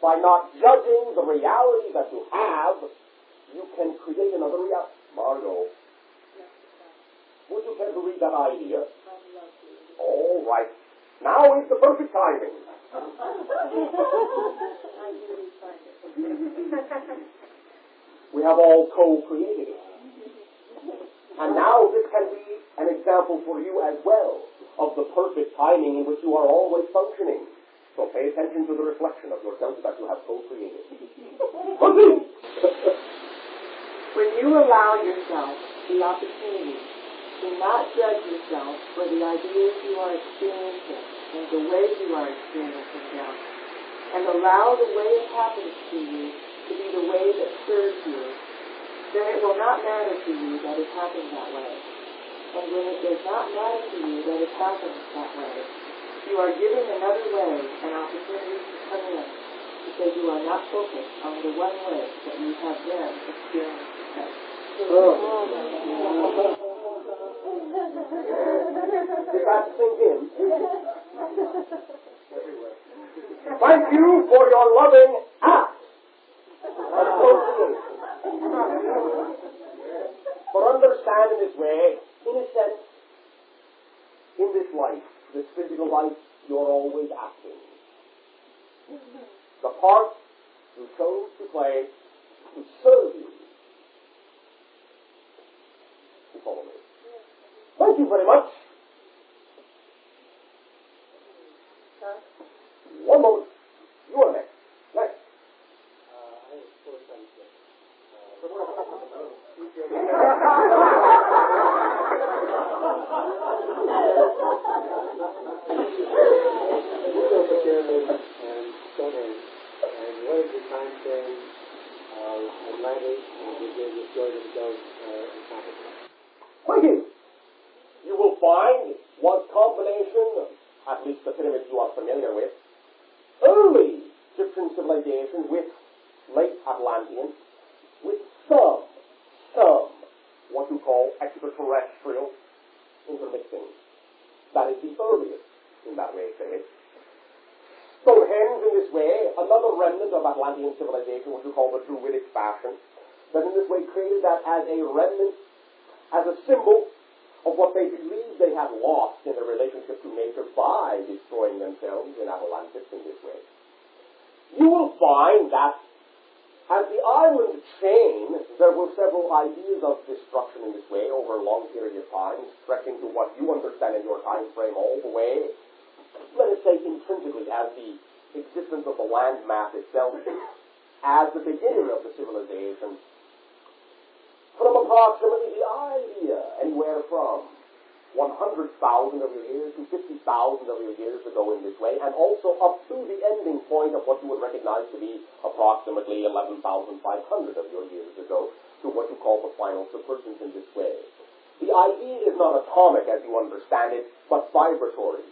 by not judging the reality that you have, you can create another reality. Margot, would you care to read that idea? All right. Now is the perfect timing. We have all co-created it. And now this can be an example for you as well of the perfect timing in which you are always functioning. So pay attention to the reflection of yourself that you have co-created. When you allow yourself the opportunity to not judge yourself for the ideas you are experiencing and the way you are experiencing them, and allow the way it happens to you to be the way that serves you, then it will not matter to you that it happens that way. And when it does not matter to you that it happens that way, you are giving another way an opportunity to come in, because you are not focused on the one way that you have been experiencing. Did that sink in? Thank you for your loving act of association. For understand in this way, in a sense, in this life, this physical life, you're always acting. The part you chose to play to serve you. You follow me? Thank you very much. One moment. You are next. Next. I have 4 sentences. And Stonehenge, and what is the time frame of Atlantis and the story of those accomplishments? Thank you. You will find one combination, at least the pyramids you are familiar with, early Egyptian civilization with late Atlantean, with some, what you call extraterrestrial intermixing. That is the earliest, in that way, say it. Stonehenge, in this way, another remnant of Atlantean civilization, what you call the Druidic fashion, that in this way created that as a remnant, as a symbol of what they believed they had lost in their relationship to nature by destroying themselves in Atlantis in this way. You will find that as the island chain, there were several ideas of destruction in this way over a long period of time, stretching to what you understand in your time frame all the way, let us say intrinsically, as the existence existence of the land mass itself as the beginning of the civilization from approximately the idea anywhere from 100,000 of your years to 50,000 of your years ago in this way, and also up to the ending point of what you would recognize to be approximately 11,500 of your years ago, to what you call the final subvergence in this way. The idea is not atomic as you understand it, but vibratory.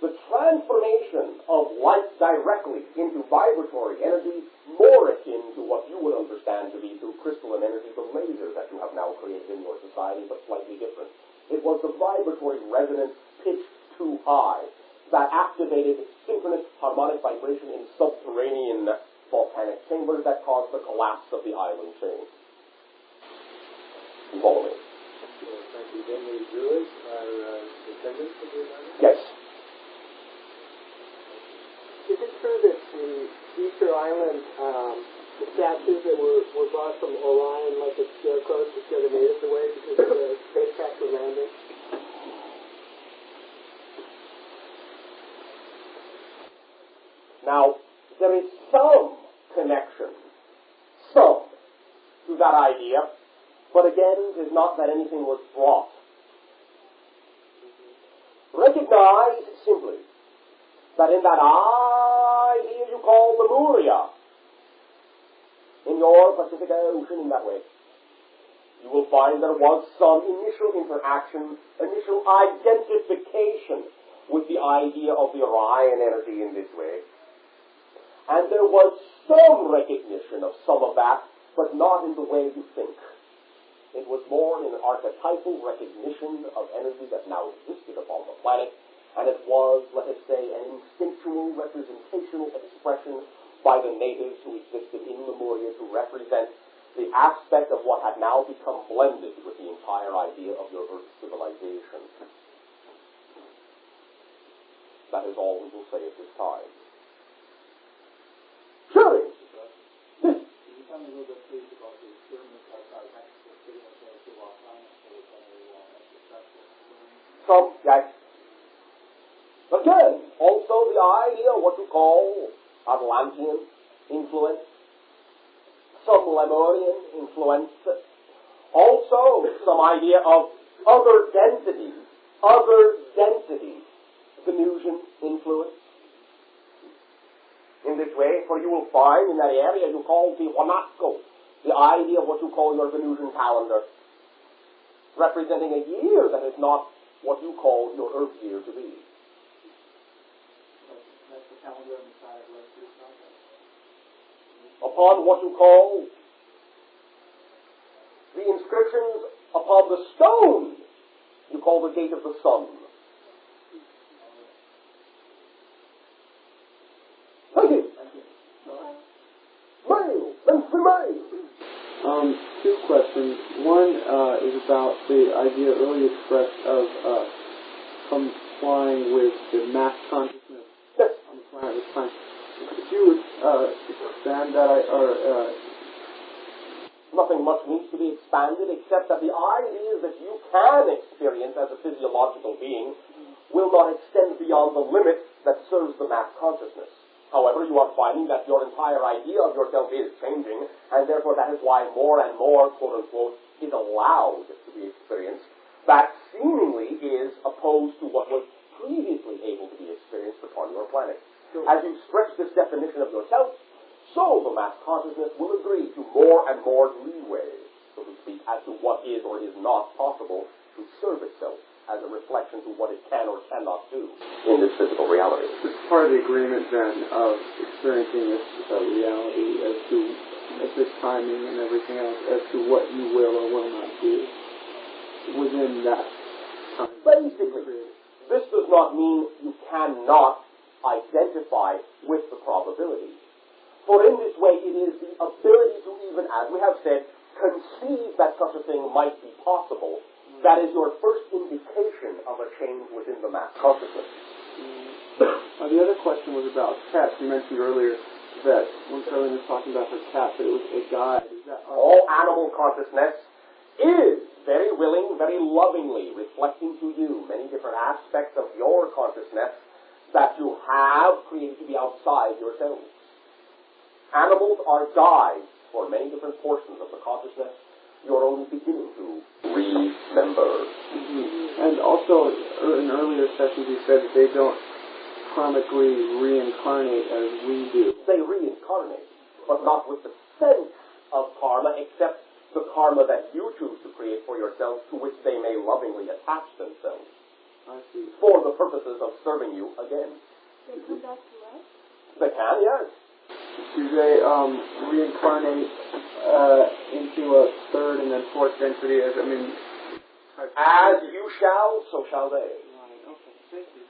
The transformation of light directly into vibratory energy, more akin to what you would understand to be through crystalline energy, the laser that you have now created in your society, but slightly different. It was the vibratory resonance pitched too high that activated synchronous harmonic vibration in subterranean volcanic chambers that caused the collapse of the island chain. You follow me? Thank you. Then the Druids are descendants of the island? Yes. Is it true that the Easter Island statues that were brought from Orion, like the scarecrows, to scare the natives away because of the spacecraft were landing? Now, there is some connection, to that idea, but again, it is not that anything was brought. Recognize simply that in that idea you call Lemuria, in your Pacific Ocean in that way, you will find there was some initial interaction, initial identification with the idea of the Orion energy in this way. And there was some recognition of some of that, but not in the way you think. It was more in an archetypal recognition of energy that now existed upon the planet, and it was, let us say, an instinctual representational expression by the natives who existed in Lemuria to represent the aspect of what had now become blended with the entire idea of your Earth civilization. That is all we will say at this time. Sure. Can you tell me a little bit, please, about the experiments outside Mexico City and Teotihuacan? Some, yes. Again, also the idea of what you call Atlantean influence, some Lemurian influence, also some idea of other densities, Venusian influence. In this way, for you will find in that area you call Tiwanaku, the idea of what you call your Venusian calendar, representing a year that is not what you call your Earth year to be. That's the calendar on the side of Lester's Sunday. Upon what you call the inscriptions upon the stone, you call the gate of the sun. Thank you. Male and female. Two questions. One is about the idea earlier expressed of complying with the mass consciousness on the planet with time. Could you expand that, Nothing much needs to be expanded except that the ideas that you can experience as a physiological being will not extend beyond the limit that serves the mass consciousness. However, you are finding that your entire idea of yourself is changing, and therefore that is why more and more, quote-unquote, is allowed to be experienced. That seemingly is opposed to what was previously able to be experienced upon your planet. As you stretch this definition of yourself, so the mass consciousness will agree to more and more leeway, so to speak, as to what is or is not possible to serve itself as a reflection to what it can or cannot do in this physical reality. It's part of the agreement then of experiencing this reality as to this timing and everything else, as to what you will or will not do within that time. Basically, this does not mean you cannot identify with the probability. For in this way, it is the ability to even, as we have said, conceive that such a thing might be possible. That is your first indication of a change within the mass consciousness. The other question was about cats. You mentioned earlier that when Caroline was talking about her cat, that it was a guide. All animal consciousness is very willing, very lovingly reflecting to you many different aspects of your consciousness that you have created to be outside yourselves. Animals are guides for many different portions of the consciousness you're only beginning to remember. Mm-hmm. And also, in earlier sessions, you said that they don't karmically reincarnate as we do. They reincarnate, but not with the sense of karma, except the karma that you choose to create for yourself, to which they may lovingly attach themselves. I see. For the purposes of serving you again. They come back to life? They can, yes. Do they reincarnate into a third and then fourth density? As you shall, so shall they. Right. Okay. Thank you.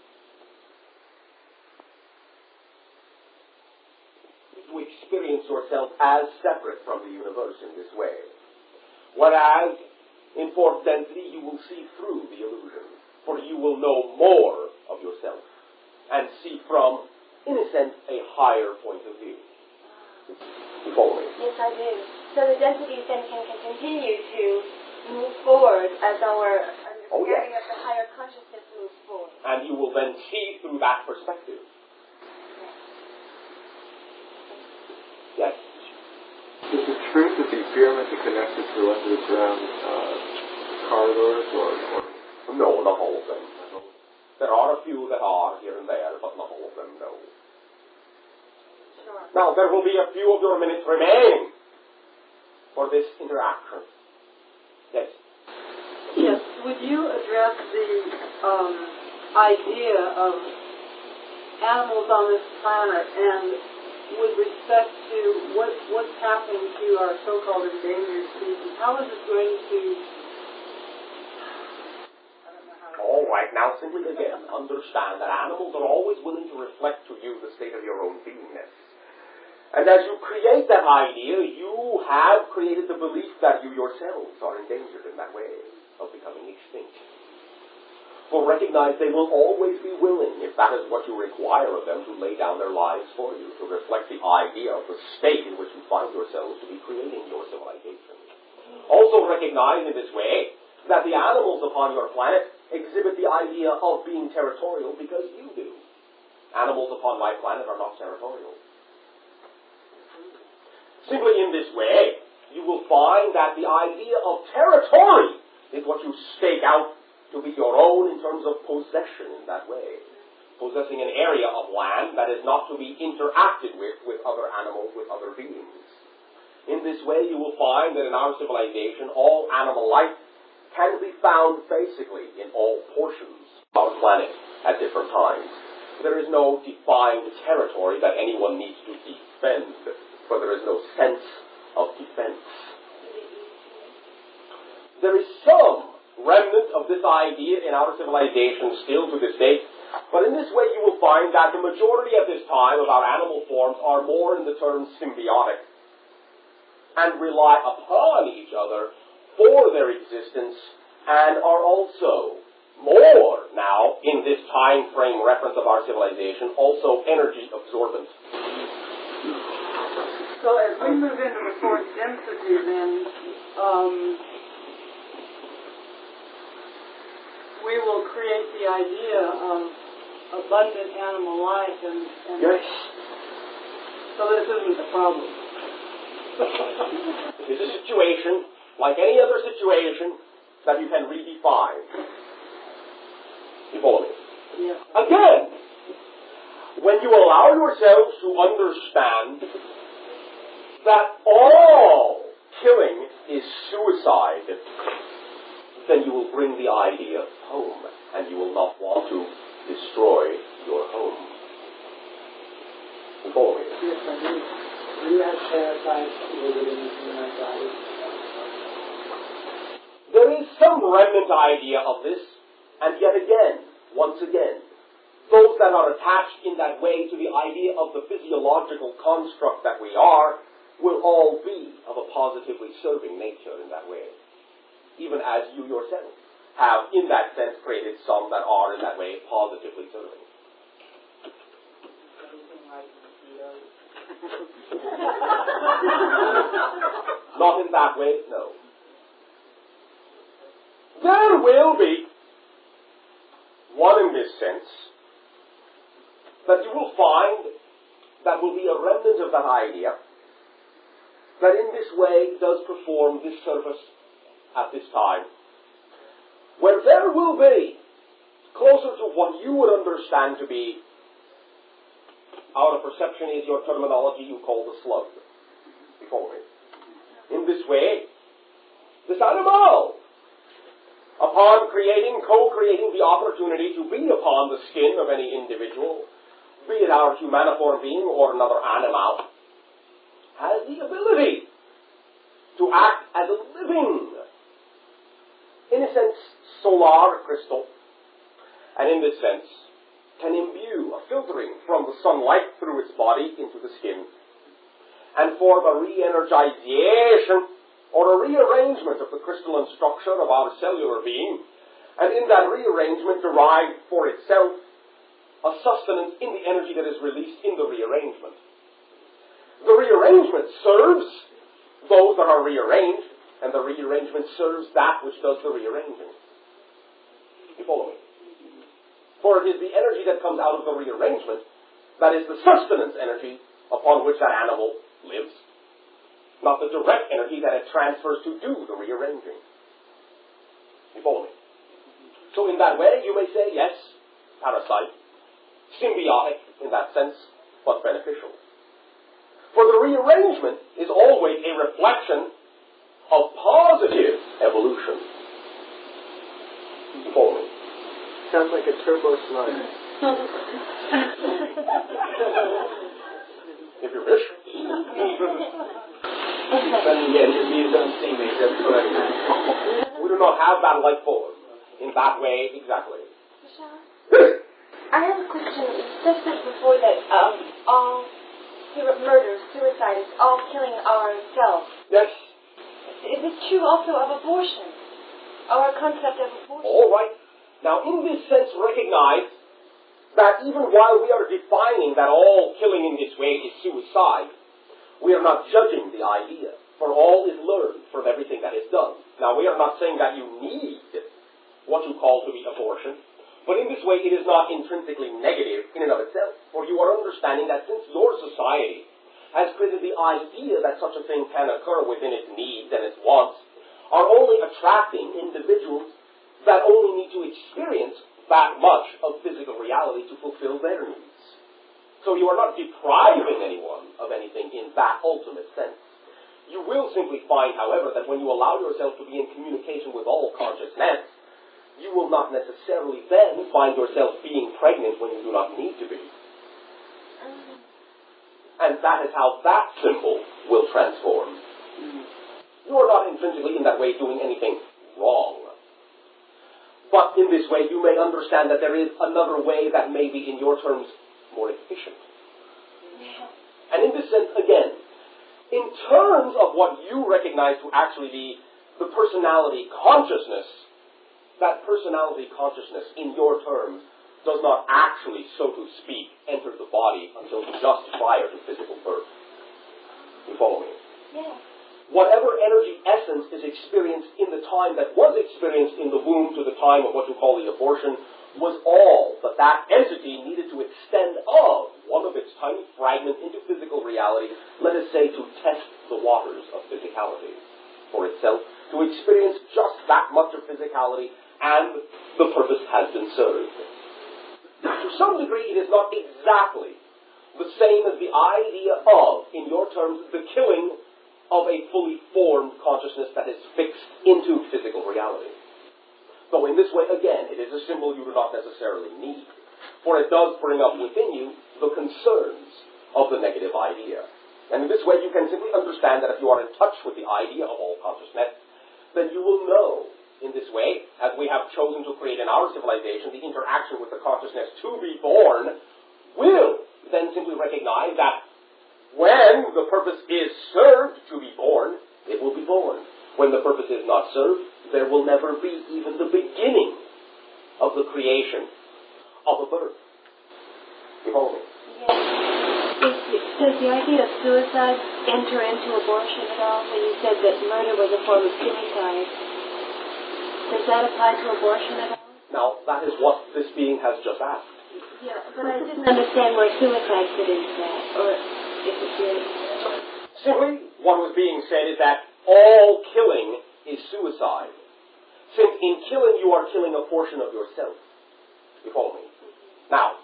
To experience yourself as separate from the universe in this way, whereas in fourth density you will see through the illusion, for you will know more of yourself and see from, in a sense, a higher point of view. You follow me? Yes, I do. So the densities then can continue to move forward as our understanding of the higher consciousness moves forward. And you will then see through that perspective. Yes? Is it true that the pyramids are connected to underground corridors or? No, not all of them. There are a few that are here and there, but not all of them, no. Sure. Now, there will be a few of your minutes remaining for this interaction. Yes? Yes. Would you address the idea of animals on this planet and with respect to what's happening to our so-called endangered species? How is it going to... All right, now simply again, understand that animals are always willing to reflect to you the state of your own beingness. And as you create that idea, you have created the belief that you yourselves are endangered in that way of becoming extinct. For recognize they will always be willing, if that is what you require of them, to lay down their lives for you, to reflect the idea of the state in which you find yourselves to be creating your civilization. Also recognize in this way that the animals upon your planet exhibit the idea of being territorial because you do. Animals upon my planet are not territorial. Simply in this way, you will find that the idea of territory is what you stake out to be your own in terms of possession in that way. Possessing an area of land that is not to be interacted with other animals, with other beings. In this way, you will find that in our civilization, all animal life can be found basically in all portions of our planet at different times. There is no defined territory that anyone needs to defend, for there is no sense of defense. There is some remnant of this idea in our civilization still to this date, but in this way you will find that the majority at this time of our animal forms are more in the term symbiotic and rely upon each other for their existence and are also more now, in this time frame reference of our civilization, also energy absorbent. So as we move into the fourth density, then we will create the idea of abundant animal life, and yes. So this isn't a problem. It is a situation, like any other situation, that you can redefine. You follow me? Yes. Again, when you allow yourselves to understand that all killing is suicide, then you will bring the idea home, and you will not want to destroy your home. You follow me? Yes, I do. Do you have parasites living in our body? There is some remnant idea of this, and yet again, once again, those that are attached in that way to the idea of the physiological construct that we are will all be of a positively serving nature in that way. Even as you yourself have, in that sense, created some that are in that way positively serving. Not in that way, no. There will be one in this sense that you will find that will be a remnant of that idea that in this way does perform this service at this time, where there will be, closer to what you would understand to be, out of perception is your terminology you call the slug. You follow me? In this way, this animal, upon co-creating the opportunity to be upon the skin of any individual, be it our humaniform being or another animal, has the ability to act as a living, in a sense, solar crystal, and in this sense, can imbue a filtering from the sunlight through its body into the skin, and for the re-energization or a rearrangement of the crystalline structure of our cellular being, and in that rearrangement derive for itself a sustenance in the energy that is released in the rearrangement. The rearrangement serves those that are rearranged, and the rearrangement serves that which does the rearranging. You follow me? For it is the energy that comes out of the rearrangement that is the sustenance energy upon which that animal lives, not the direct energy that it transfers to do the rearranging. You follow me? So in that way, you may say, yes, parasite, symbiotic in that sense, but beneficial. For the rearrangement is always a reflection of positive evolution. You follow me? Sounds like a turbo slug. If you wish. We do not have that light form in that way exactly. Bashar? I have a question. You just said before that all murder, suicide is all killing ourselves. Yes. Is it true also of abortion? Our concept of abortion? All right. Now, in this sense, recognize that even while we are defining that all killing in this way is suicide, we are not judging the idea, for all is learned from everything that is done. Now, we are not saying that you need what you call to be abortion, but in this way it is not intrinsically negative in and of itself, for you are understanding that since your society has created the idea that such a thing can occur within its needs and its wants, are only attracting individuals that only need to experience that much of physical reality to fulfill their needs. So you are not depriving anyone of anything in that ultimate sense. You will simply find, however, that when you allow yourself to be in communication with all consciousness, you will not necessarily then find yourself being pregnant when you do not need to be. And that is how that symbol will transform. You are not intrinsically in that way doing anything wrong. But in this way, you may understand that there is another way that may be, in your terms, more efficient. And in this sense, again, in terms of what you recognize to actually be the personality consciousness, that personality consciousness, in your terms, does not actually, so to speak, enter the body until just prior to physical birth. You follow me? Yes. Whatever energy essence is experienced in the time that was experienced in the womb to the time of what you call the abortion was all that that entity needed to extend of one of its tiny fragments into physical reality, let us say to test the waters of physicality for itself, to experience just that much of physicality, and the purpose has been served. To some degree, it is not exactly the same as the idea of, in your terms, the killing of a fully formed consciousness that is fixed into physical reality. Though in this way, again, it is a symbol you do not necessarily need, for it does bring up within you the concerns of the negative idea. And in this way, you can simply understand that if you are in touch with the idea of all consciousness, then you will know, in this way, as we have chosen to create in our civilization, the interaction with the consciousness to be born, will then simply recognize that when the purpose is served to be born, it will be born. When the purpose is not served, there will never be even the beginning of the creation of a birth. You follow me? Yes. Does the idea of suicide enter into abortion at all? When you said that murder was a form of suicide, does that apply to abortion at all? Now, that is what this being has just asked. Yeah, but I didn't understand where suicide fit into that, or if it did. Simply, what was being said is that all killing is suicide. Since in killing you are killing a portion of yourself. You follow me? Now,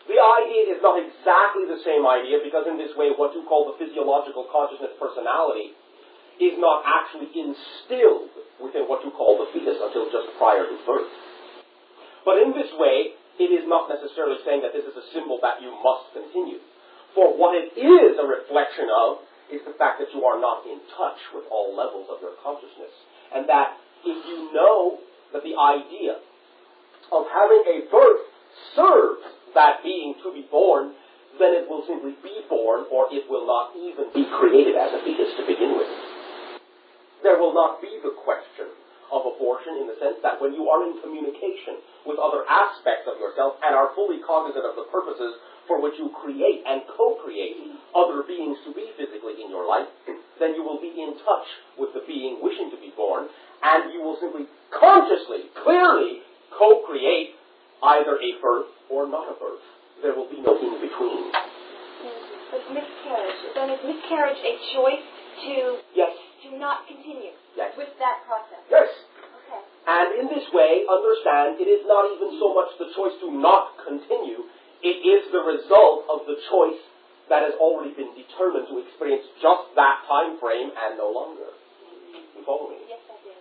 the idea is not exactly the same idea because in this way what you call the physiological consciousness personality is not actually instilled within what you call the fetus until just prior to birth. But in this way, it is not necessarily saying that this is a symbol that you must continue. For what it is a reflection of is the fact that you are not in touch with all levels of your consciousness. And that if you know that the idea of having a birth serves that being to be born, then it will simply be born, or it will not even be created as a fetus to begin with. There will not be the question of abortion in the sense that when you are in communication with other aspects of yourself and are fully cognizant of the purposes for which you create and co-create other beings to be physically in your life, then you will be in touch with the being wishing to be born, and you will simply consciously, clearly co-create either a birth or not a birth. There will be no in-between. But miscarriage, then is miscarriage a choice to Yes. to not continue Yes. with that process? Yes. Okay. And in this way, understand, it is not even so much the choice to not continue, it is the result of the choice that has already been determined to experience just that time frame and no longer. You follow me? Yes, I did.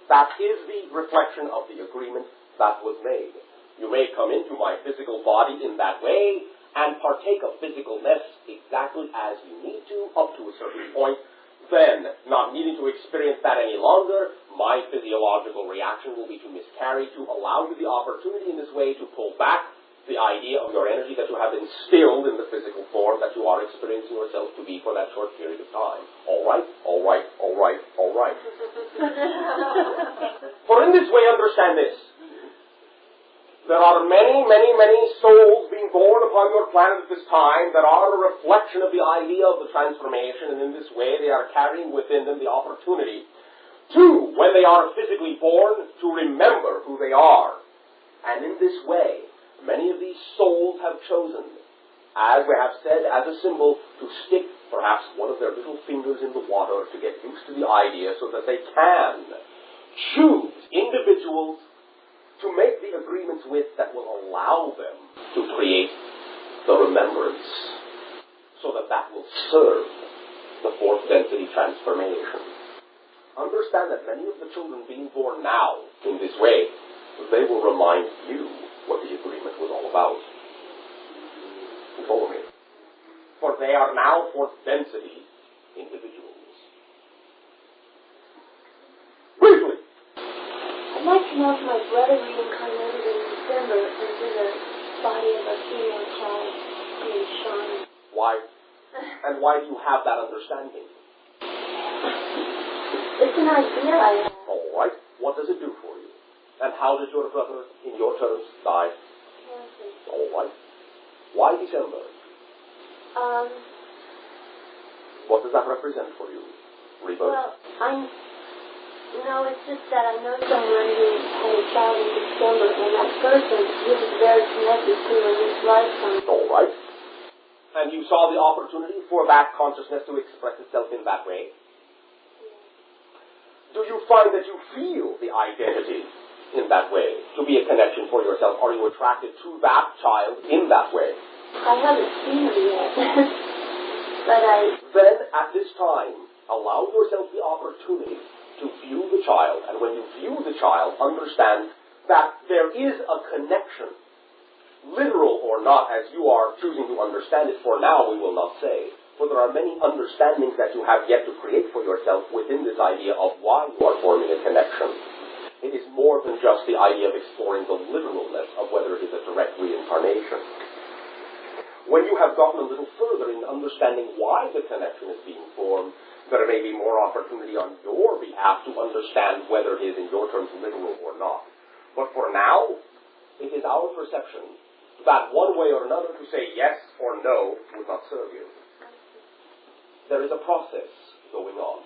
That is the reflection of the agreement that was made. You may come into my physical body in that way and partake of physicalness exactly as you need to up to a certain point. Then, not needing to experience that any longer, my physiological reaction will be to miscarry, to allow you the opportunity in this way to pull back the idea of your energy that you have instilled in the physical form that you are experiencing yourself to be for that short period of time. All right, all right, all right, all right. For in this way, understand this. There are many, many, many souls being born upon your planet at this time that are a reflection of the idea of the transformation, and in this way they are carrying within them the opportunity to, when they are physically born, to remember who they are. And in this way, many of these souls have chosen, as we have said, as a symbol, to stick perhaps one of their little fingers in the water to get used to the idea so that they can choose individuals to make the agreements with that will allow them to create the remembrance so that that will serve the fourth density transformation. Understand that many of the children being born now in this way, they will remind you what the agreement was all about. You follow me? For they are now fourth density individuals. Briefly, I'd like to know if my brother reincarnated in December into the body of a female child named Sean. Why? And why do you have that understanding? It's an idea I have. All right. What does it do for you? And how did your brother, in your terms, die? Cancer. All right. Why December? What does that represent for you? Rebirth? Well, no, it's just that I know someone who had a child in December, and that person he was very connected to in his lifetime. All right. And you saw the opportunity for that consciousness to express itself in that way? Do you find that you feel the identity in that way, to be a connection for yourself? Are you attracted to that child in that way? I haven't seen him yet, but Then, at this time, allow yourself the opportunity to view the child, and when you view the child, understand that there is a connection, literal or not, as you are choosing to understand it. For now, we will not say, for there are many understandings that you have yet to create for yourself within this idea of why you are forming a connection. It is more than just the idea of exploring the literalness of whether it is a direct reincarnation. When you have gotten a little further in understanding why the connection is being formed, there may be more opportunity on your behalf to understand whether it is in your terms literal or not. But for now, it is our perception that one way or another to say yes or no would not serve you. There is a process going on.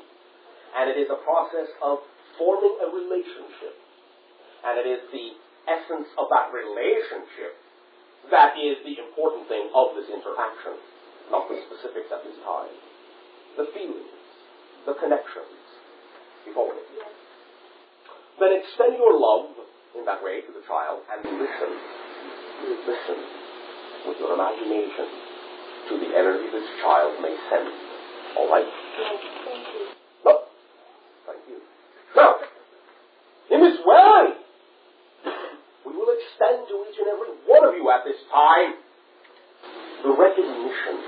And it is a process of forming a relationship. And it is the essence of that relationship that is the important thing of this interaction, not the specifics at this time. The feelings, the connections. You follow me? Yes. Then extend your love in that way to the child and listen. Listen with your imagination to the energy this child may send. All right? Yes, thank you. No. Thank you. Now, in this way, we will extend to each and every one of you at this time the recognition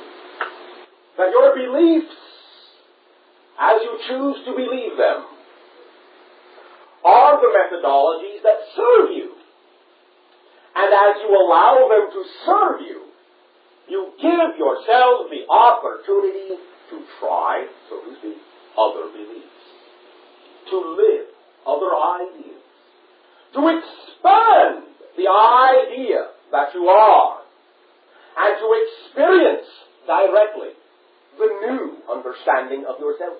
that your beliefs, as you choose to believe them, are the methodologies that serve you. And as you allow them to serve you, you give yourselves the opportunity to try, so to speak, other beliefs, to live other ideas, to expand the idea that you are, and to experience directly the new understanding of yourself.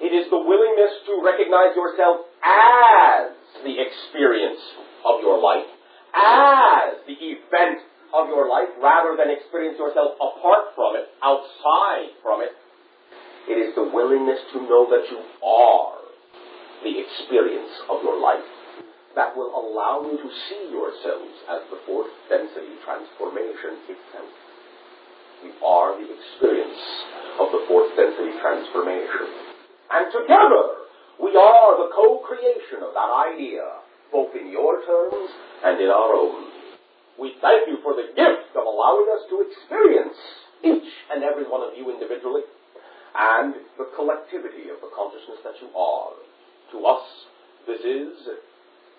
It is the willingness to recognize yourself as the experience of your life, as the event of your life, rather than experience yourself apart from it, outside from it. It is the willingness to know that you are the experience of your life that will allow you to see yourselves as the fourth density transformation itself. You are the experience of the fourth density transformation. And together, we are the co-creation of that idea, both in your terms and in our own. We thank you for the gift of allowing us to experience each and every one of you individually, and the collectivity of the consciousness that you are. To us, this is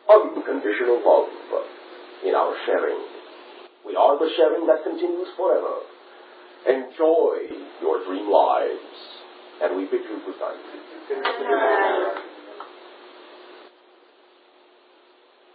unconditional love in our sharing. We are the sharing that continues forever. Enjoy your dream lives, and we bid you good night.